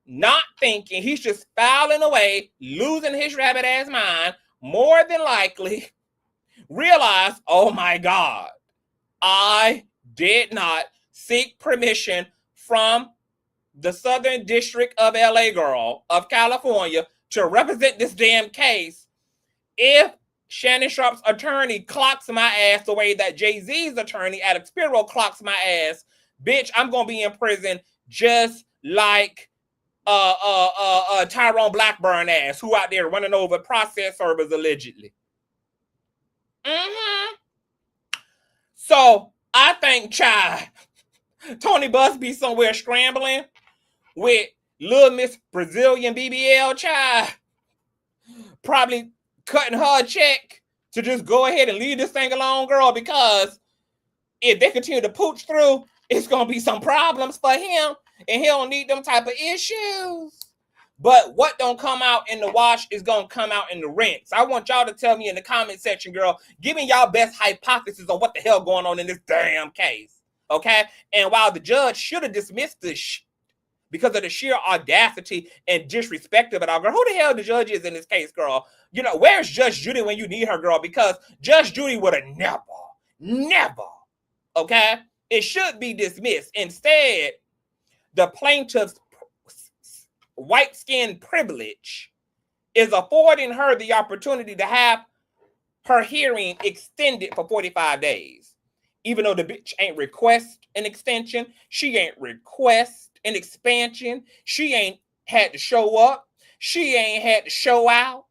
not thinking, he's just fouling away, losing his rabbit ass mind, more than likely realize, oh my God, I did not seek permission from the Southern District of LA, girl, of California, to represent this damn case. If Shannon Sharpe's attorney clocks my ass the way that Jay-Z's attorney, Alex Spiro, clocks my ass, bitch, I'm gonna be in prison just like Tyrone Blackburn ass, who out there running over process servers allegedly. So I think, Tony Busby somewhere scrambling with little Miss Brazilian BBL, probably cutting her a check to just go ahead and leave this thing alone, girl, because if they continue to pooch through, it's going to be some problems for him, and he don't need them type of issues. But what don't come out in the wash is going to come out in the rinse. I want y'all to tell me in the comment section, girl, give me y'all best hypothesis on what the hell going on in this damn case, okay? And while the judge should have dismissed this because of the sheer audacity and disrespect of it all, girl, who the hell the judge is in this case, girl? You know, where's Judge Judy when you need her, girl? Because Judge Judy would have never, okay? It should be dismissed. Instead, the plaintiff's white skin privilege is affording her the opportunity to have her hearing extended for 45 days. Even though the bitch ain't request an extension, she ain't request an expansion, she ain't had to show up, She ain't had to show out.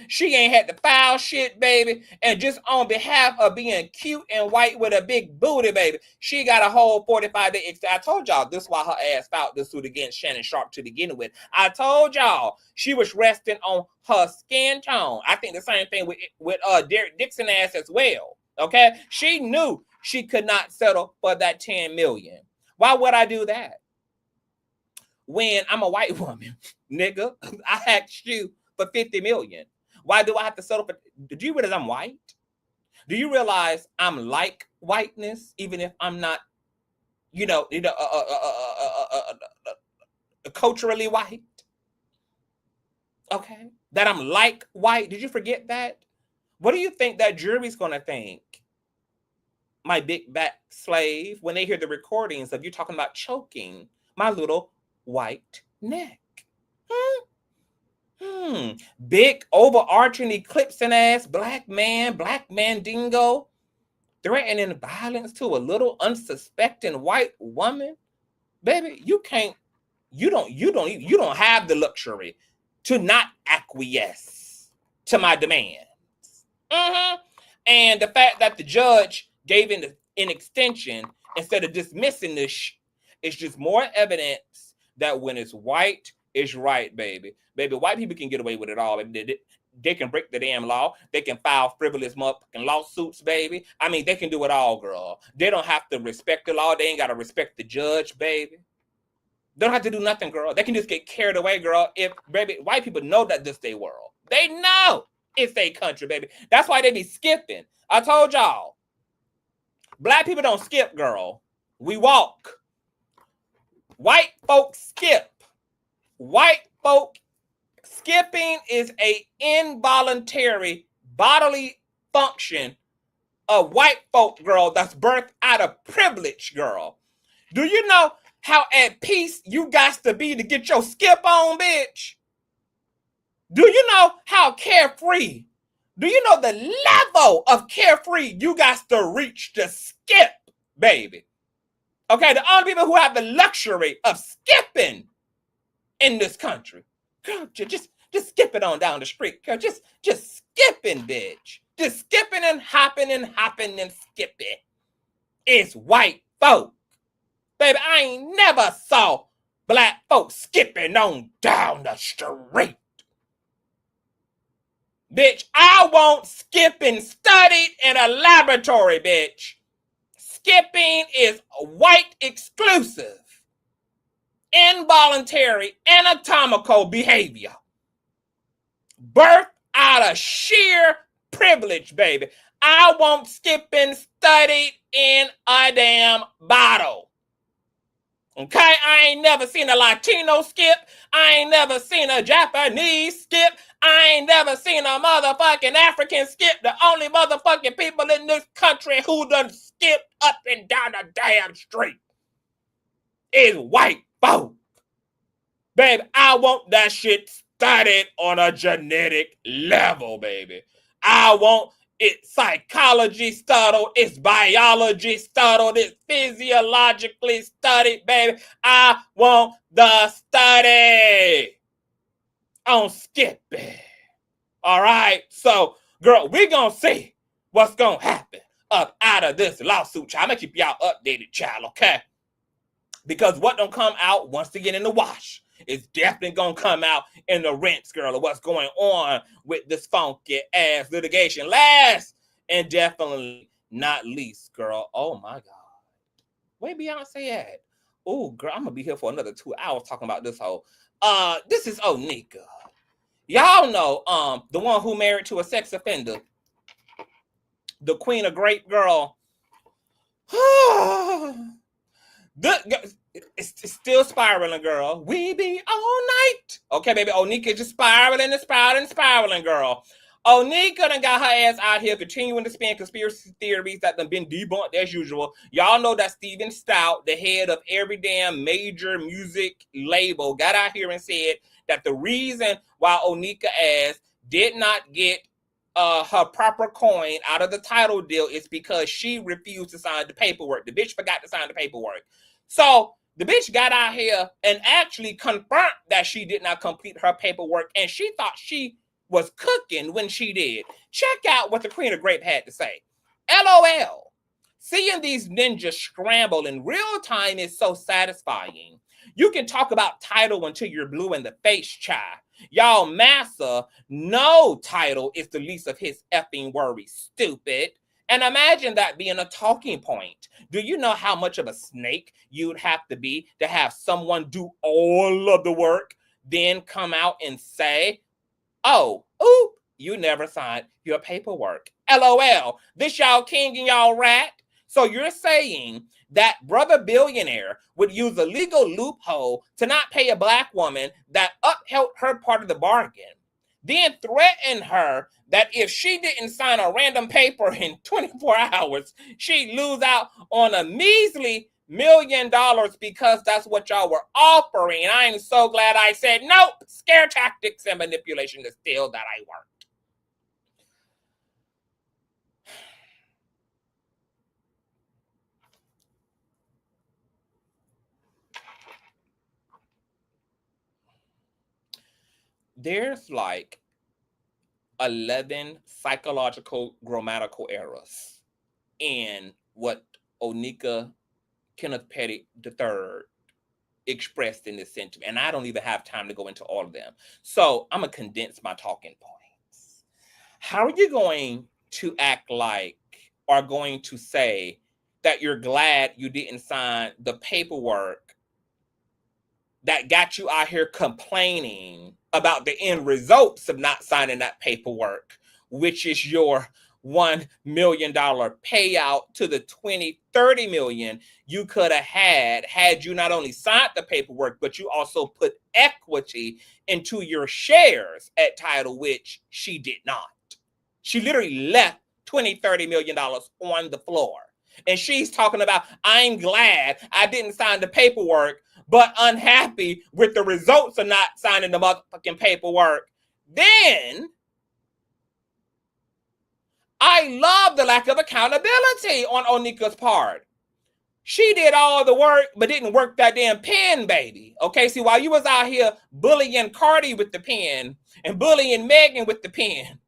She ain't had to file shit, baby. And just on behalf of being cute and white with a big booty, baby, she got a whole 45-day extension. I told y'all this is why her ass filed this suit against Shannon Sharpe to begin with. I told y'all she was resting on her skin tone. I think the same thing with Derek Dixon ass as well. Okay? She knew she could not settle for that $10 million. Why would I do that? When I'm a white woman, nigga, I asked you for $50 million. Why do I have to settle for? Did you realize I'm white? Do you realize I'm like whiteness, even if I'm not, culturally white? Okay, that I'm like white. Did you forget that? What do you think that jury's gonna think? My big back slave, when they hear the recordings of you talking about choking my little white neck. Big overarching eclipsing ass black man dingo threatening violence to a little unsuspecting white woman. Baby, you don't have the luxury to not acquiesce to my demands. And the fact that the judge gave an extension instead of dismissing this is just more evidence that when it's white, it's right, baby. Baby, white people can get away with it all. They can break the damn law. They can file frivolous motherfucking lawsuits, baby. I mean, they can do it all, girl. They don't have to respect the law. They ain't got to respect the judge, baby. They don't have to do nothing, girl. They can just get carried away, girl. If, baby, white people know that this their world. They know it's their country, baby. That's why they be skipping. I told y'all. Black people don't skip, girl. We walk. White folks skip. White folk skipping is a involuntary bodily function of white folk, girl, that's birthed out of privilege, girl. Do you know how at peace you got to be to get your skip on, bitch? Do you know how carefree? Do you know the level of carefree you got to reach to skip, baby? Okay, the only people who have the luxury of skipping in this country, girl, just skipping on down the street, girl, just skipping, bitch. Just skipping and hopping and skipping. It's white folk. Baby, I ain't never saw black folks skipping on down the street. Bitch, I won't skipping studied in a laboratory, bitch. Skipping is white exclusive, involuntary, anatomical behavior. Birth out of sheer privilege, baby. I won't skipping studied in a damn bottle. Okay, I ain't never seen a Latino skip. I ain't never seen a Japanese skip. I ain't never seen a motherfucking African skip. The only motherfucking people in this country who done skipped up and down the damn street is white folk. Baby, I want that shit studied on a genetic level, baby. I want it psychology studied, it's biology studied, it's physiologically studied, baby. I want the study on skipping. All right? So, girl, we gonna see what's gonna happen up out of this lawsuit, child. I'm gonna keep y'all updated, child, okay? Because what don't come out once they get in the wash, it's definitely gonna come out in the rinse, girl, of what's going on with this funky ass litigation. Last and definitely not least, girl. Oh my God. Where Beyonce at? Oh, girl, I'm gonna be here for another 2 hours talking about this whole. This is Onika. Y'all know, the one who married to a sex offender, the queen of grape, girl. It's still spiraling, girl. We be all night. Okay, baby. Onika just spiraling and spiraling, girl. Onika done got her ass out here continuing to spin conspiracy theories that done been debunked as usual. Y'all know that Steven Stout, the head of every damn major music label, got out here and said that the reason why Onika ass did not get her proper coin out of the Tidal deal is because she refused to sign the paperwork. The bitch forgot to sign the paperwork. So The bitch got out here and actually confirmed that she did not complete her paperwork, and she thought she was cooking when she did. Check out what the Queen of Grape had to say. LOL. Seeing these ninjas scramble in real time is so satisfying. You can talk about Tidal until you're blue in the face, child. Y'all massa know Tidal is the least of his effing worries, stupid. And imagine that being a talking point. Do you know how much of a snake you'd have to be to have someone do all of the work, then come out and say, oh, oop, you never signed your paperwork. LOL. This y'all king and y'all rat. So you're saying that brother billionaire would use a legal loophole to not pay a black woman that upheld her part of the bargain, then threaten her that if she didn't sign a random paper in 24 hours, she'd lose out on a measly $1 million because that's what y'all were offering. I am so glad I said nope. Scare tactics and manipulation is still that I worked. There's like 11 psychological grammatical errors in what Onika Kenneth Petty III expressed in this sentence, and I don't even have time to go into all of them. So I'm going to condense my talking points. How are you going to act like or going to say that you're glad you didn't sign the paperwork that got you out here complaining about the end results of not signing that paperwork, which is your $1 million payout to the 30 million you could have had you not only signed the paperwork, but you also put equity into your shares at Tidal, which she did not. She literally left $30 million on the floor. And she's talking about, I'm glad I didn't sign the paperwork, but unhappy with the results of not signing the motherfucking paperwork. Then I love the lack of accountability on Onika's part. She did all the work, but didn't work that damn pen, baby. Okay, see, while you was out here bullying Cardi with the pen, and bullying Megan with the pen,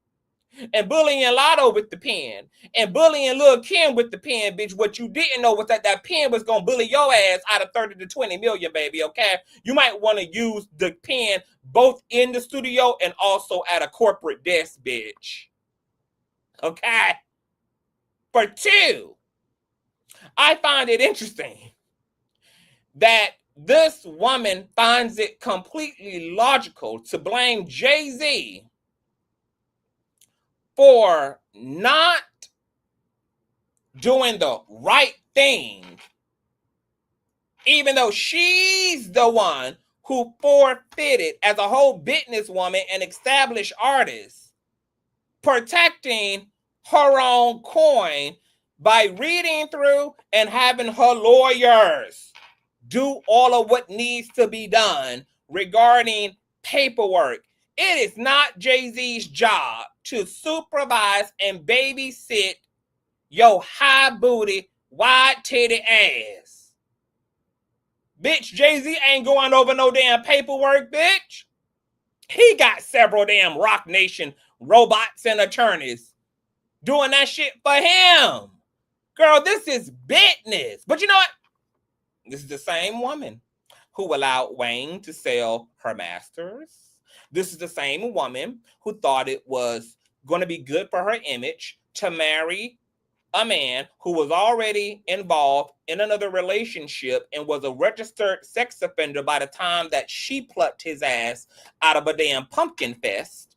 and bullying Lotto with the pen, and bullying Lil' Kim with the pen, bitch, what you didn't know was that pen was gonna bully your ass out of 30 to 20 million, baby, okay? You might want to use the pen both in the studio and also at a corporate desk, bitch. Okay? For two, I find it interesting that this woman finds it completely logical to blame Jay-Z for not doing the right thing, even though she's the one who forfeited as a whole businesswoman and established artist, protecting her own coin by reading through and having her lawyers do all of what needs to be done regarding paperwork. It is not Jay-Z's job to supervise and babysit your high booty, wide titty ass. Bitch, Jay-Z ain't going over no damn paperwork, bitch. He got several damn Rock Nation robots and attorneys doing that shit for him. Girl, this is business. But you know what? This is the same woman who allowed Wayne to sell her masters. This is the same woman who thought it was going to be good for her image to marry a man who was already involved in another relationship and was a registered sex offender by the time that she plucked his ass out of a damn pumpkin fest.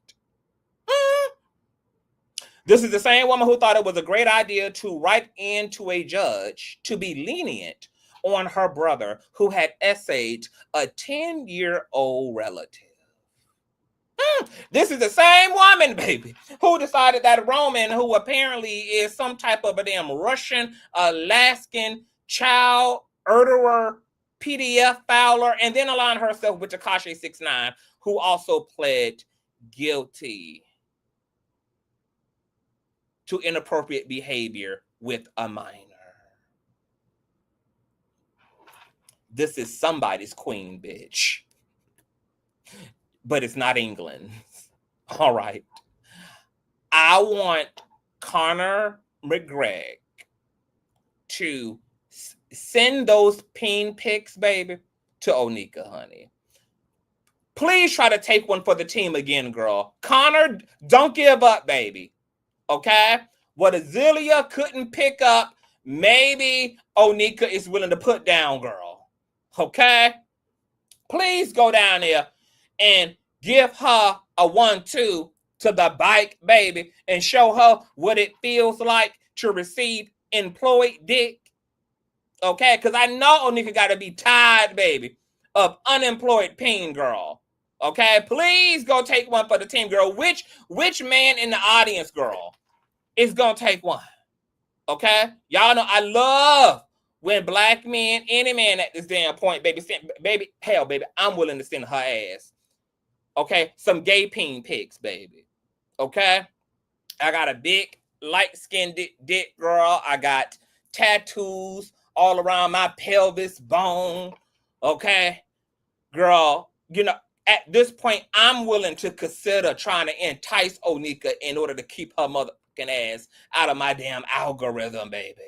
This is the same woman who thought it was a great idea to write into a judge to be lenient on her brother who had essayed a 10-year-old relative. This is the same woman, baby, who decided that Roman, who apparently is some type of a damn Russian, Alaskan child murderer, PDF filer, and then aligned herself with Tekashi 6ix9ine, who also pled guilty to inappropriate behavior with a minor. This is somebody's queen, bitch. But it's not England. All right. I want Conor McGregor to send those peen pics, baby, to Onika, honey. Please try to take one for the team again, girl. Conor, don't give up, baby. Okay? What Azealia couldn't pick up, maybe Onika is willing to put down, girl. Okay? Please go down there and give her a 1-2 to the bike, baby, and show her what it feels like to receive employed dick. Okay? Because I know Onika got to be tired, baby, of unemployed peen, girl. Okay? Please go take one for the team, girl. Which man in the audience, girl, is going to take one? Okay? Y'all know I love when black men, any man at this damn point, baby, hell, baby, I'm willing to send her ass. Okay? Some gay peen pics, baby. Okay? I got a big, light-skinned dick, girl. I got tattoos all around my pelvis bone. Okay? Girl, you know, at this point, I'm willing to consider trying to entice Onika in order to keep her motherfucking ass out of my damn algorithm, baby.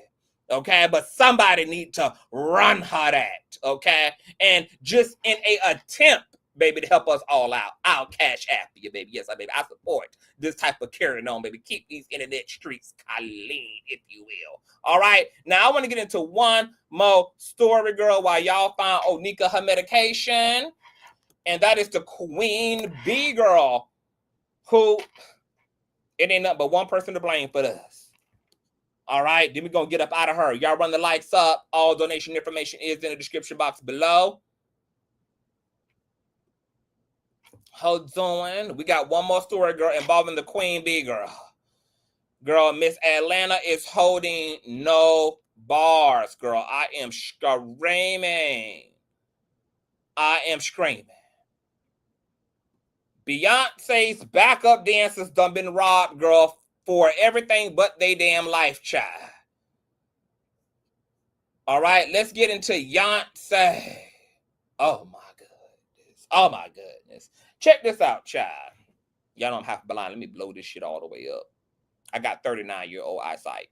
Okay? But somebody need to run her that. Okay? And just in a attempt, baby, to help us all out, I'll cash after you, baby. Yes, baby, I support this type of carrying on, baby. Keep these internet streets clean, if you will. All right? Now, I want to get into one more story, girl, while y'all find Onika her medication. And that is the Queen Bee girl, who, it ain't nothing but one person to blame for this. All right? Then we're going to get up out of her. Y'all run the likes up. All donation information is in the description box below. Hold on. We got one more story, girl, involving the Queen Bee girl. Girl, Miss Atlanta is holding no bars, girl. I am screaming. I am screaming. Beyonce's backup dancers done been robbed, girl, for everything but they damn life, child. All right, let's get into Beyonce. Oh, my goodness. Oh, my goodness. Check this out, child. Y'all don't have to blind. Let me blow this shit all the way up. I got 39-year-old eyesight.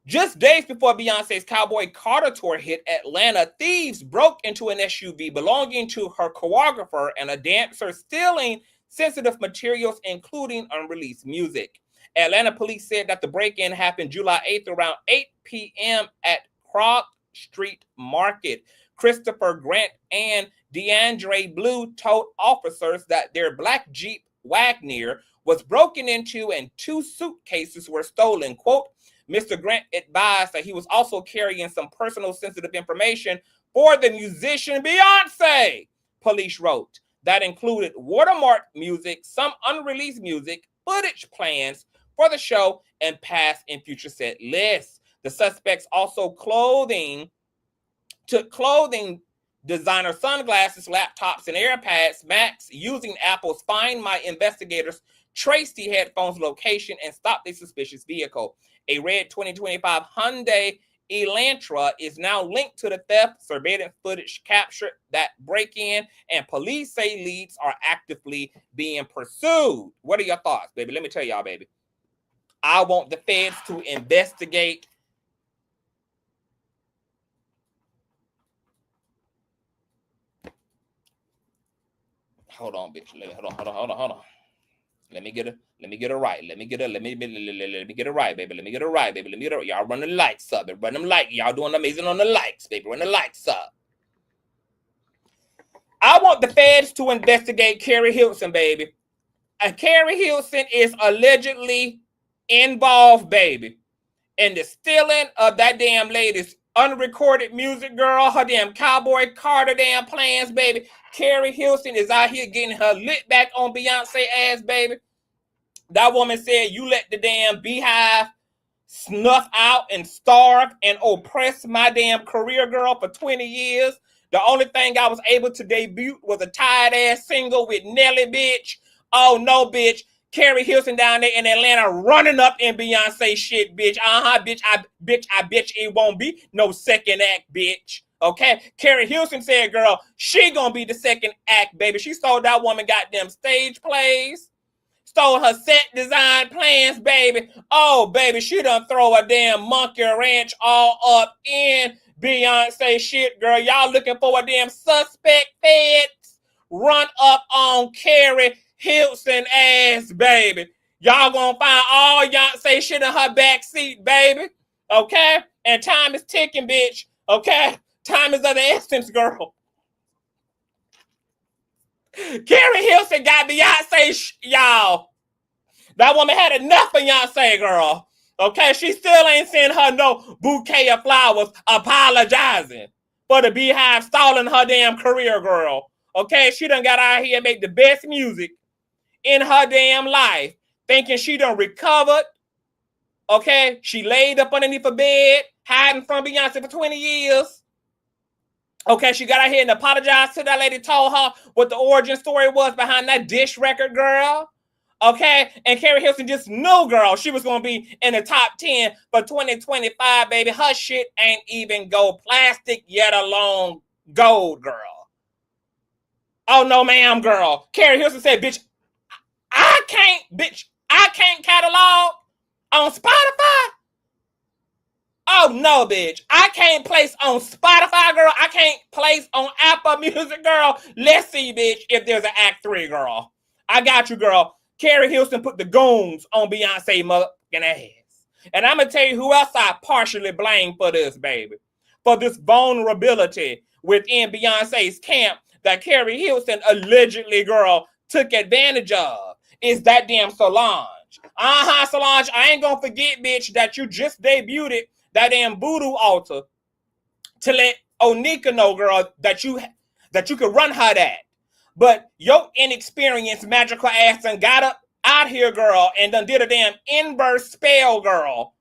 Just days before Beyonce's Cowboy Carter tour hit Atlanta, thieves broke into an SUV belonging to her choreographer and a dancer, stealing sensitive materials, including unreleased music. Atlanta police said that the break-in happened July 8th around 8 p.m. at Croc Street Market. Christopher Grant and DeAndre Blue told officers that their black Jeep Wagoneer was broken into and 2 suitcases were stolen. Quote, Mr. Grant advised that he was also carrying some personal sensitive information for the musician Beyonce, police wrote. That included watermark music, some unreleased music, footage plans for the show, and past and future set lists. The suspects also took clothing, designer sunglasses, laptops, and AirPods Max using Apple's Find My. Investigators traced the headphones location and stopped a suspicious vehicle. A red 2025 Hyundai Elantra is now linked to the theft. Surveillance footage captured that break-in, and police say leads are actively being pursued. What are your thoughts, baby? Let me tell y'all, baby. I want the feds to investigate hold on, bitch. Hold on. Let me get it right. Let me get it right, baby. Y'all run the lights up. Run them lights. Y'all doing amazing on the lights, baby. Run the lights up. I want the feds to investigate Carrie Hilson, baby. And Carrie Hilson is allegedly involved, baby, in the stealing of that damn lady's unrecorded music, girl. Her damn Cowboy Carter damn plans, baby. Carrie Hilson is out here getting her lit back on Beyonce ass, baby. That woman said, you let the damn beehive snuff out and starve and oppress my damn career, girl, for 20 years. The only thing I was able to debut was a tired-ass single with Nelly, bitch. Oh, no, bitch. Carrie Hilson down there in Atlanta running up in Beyonce shit, bitch. Bitch, I bet it won't be no second act, bitch. Okay, Carrie Hilson said, girl, she gonna be the second act, baby. She stole that woman goddamn stage plays, stole her set design plans, baby. Oh, baby, she done throw a damn monkey wrench all up in Beyonce shit, girl. Y'all looking for a damn suspect feds? Run up on Carrie Hilson ass, baby. Y'all gonna find all Beyonce shit in her back seat, baby. Okay? And time is ticking, bitch. Okay? Time is of the essence, girl. Carrie Hilson got Beyonce, y'all. That woman had enough of Beyonce, girl. Okay? She still ain't sent her no bouquet of flowers apologizing for the Beehive stalling her damn career, girl. Okay? She done got out here and make the best music in her damn life, thinking she done recovered. Okay? She laid up underneath a bed, hiding from Beyonce for 20 years. Okay, she got out here and apologized to that lady, told her what the origin story was behind that dish record, girl. Okay, and Carrie Hilson just knew, girl, she was going to be in the top 10 for 2025, baby. Her shit ain't even gold plastic, yet alone gold, girl. Oh, no, ma'am, girl. Carrie Hilson said, bitch, I can't catalog on Spotify. Oh, no, bitch. I can't place on Spotify, girl. I can't place on Apple Music, girl. Let's see, bitch, if there's an Act 3, girl. I got you, girl. Carrie Hilson put the goons on Beyonce motherfucking ass. And I'm going to tell you who else I partially blame for this, baby. For this vulnerability within Beyonce's camp that Carrie Hilson allegedly, girl, took advantage of. Is that damn Solange. Solange, I ain't going to forget, bitch, that you just debuted that damn voodoo altar to let Onika know, girl, that you could run her that. But your inexperienced magical ass done got up out here, girl, and done did a damn inverse spell, girl.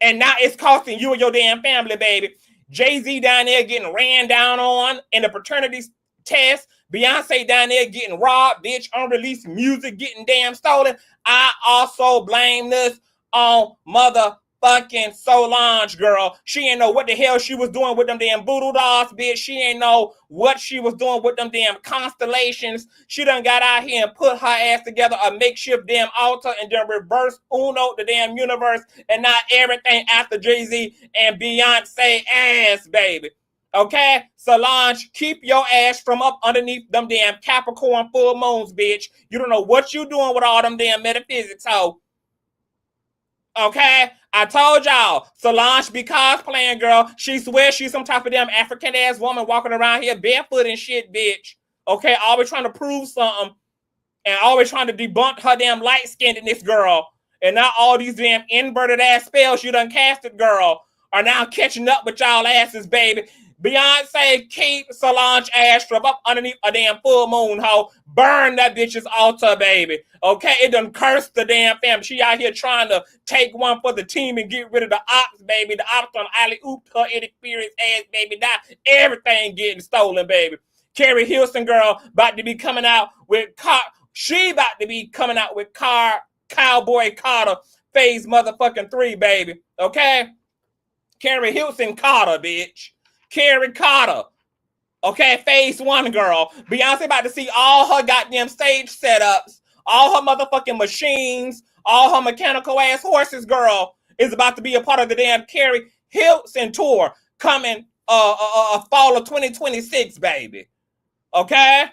And now it's costing you and your damn family, baby. Jay-Z down there getting ran down on in the paternity test. Beyonce down there getting robbed, bitch. Unreleased music getting damn stolen. I also blame this on motherfucking Solange, girl. She ain't know what the hell she was doing with them damn voodoo dolls, bitch. She ain't know what she was doing with them damn constellations. She done got out here and put her ass together a makeshift damn altar and then reverse Uno the damn universe and not everything after Jay-Z and Beyonce ass, baby. Okay? Solange, keep your ass from up underneath them damn Capricorn full moons, bitch. You don't know what you doing with all them damn metaphysics, ho. Okay? I told y'all, Solange be cosplaying, girl. She swears she's some type of damn African-ass woman walking around here barefoot and shit, bitch. Okay? Always trying to prove something and always trying to debunk her damn light-skinnedness, girl. And now all these damn inverted-ass spells you done casted, girl, are now catching up with y'all asses, baby. Beyonce, keep Solange ass from up underneath a damn full moon, ho. Burn that bitch's altar, baby. Okay? It done cursed the damn family. She out here trying to take one for the team and get rid of the ops, baby. The ops done alley-ooped her inexperienced ass, baby. Now everything getting stolen, baby. Carrie Hilson, girl, about to be coming out with Cowboy Carter phase motherfucking 3, baby. Okay? Carrie Hilson Carter, bitch. Carrie Carter. Okay, phase 1, girl. Beyonce about to see all her goddamn stage setups, all her motherfucking machines, all her mechanical ass horses, girl, is about to be a part of the damn Carrie Hilson tour coming fall of 2026, baby. Okay?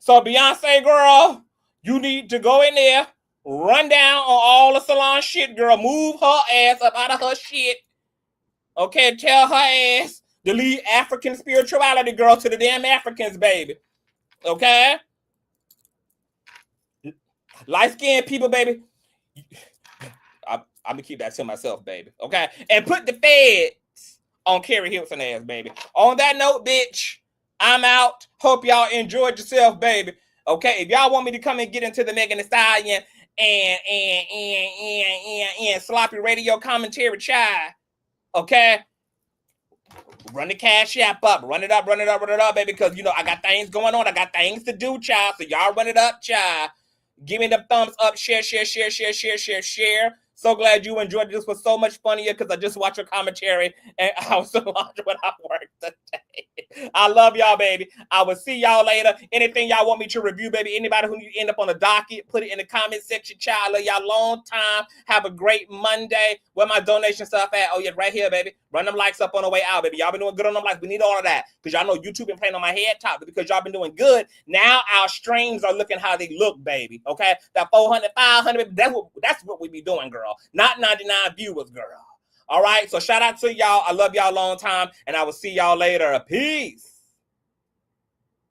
So Beyonce, girl, you need to go in there, run down on all the Solange shit, girl. Move her ass up out of her shit. Okay, tell her ass to leave African spirituality, girl, to the damn Africans, baby. Okay? Light-skinned people, baby. I'm going to keep that to myself, baby. Okay? And put the feds on Carrie Hilson ass, baby. On that note, bitch, I'm out. Hope y'all enjoyed yourself, baby. Okay? If y'all want me to come and get into the Megan Thee Stallion and sloppy radio commentary chai, okay? Run the Cash App up. Run it up, baby, because, you know, I got things going on. I got things to do, child. So y'all run it up, child. Give me the thumbs up. Share. So glad you enjoyed it. This was so much funnier because I just watched your commentary and I was so lost when I worked today. I love y'all, baby. I will see y'all later. Anything y'all want me to review, baby, anybody who you end up on the docket, put it in the comment section, child. I love y'all long time. Have a great Monday. Where my donation stuff at? Oh, yeah, right here, baby. Run them likes up on the way out, baby. Y'all been doing good on them likes. We need all of that because y'all know YouTube been playing on my head top, but because y'all been doing good, now our streams are looking how they look, baby. Okay? That 400, 500, that's what we be doing, girl. Not 99 viewers, girl. All right? So shout out to y'all. I love y'all long time, and I will see y'all later. Peace.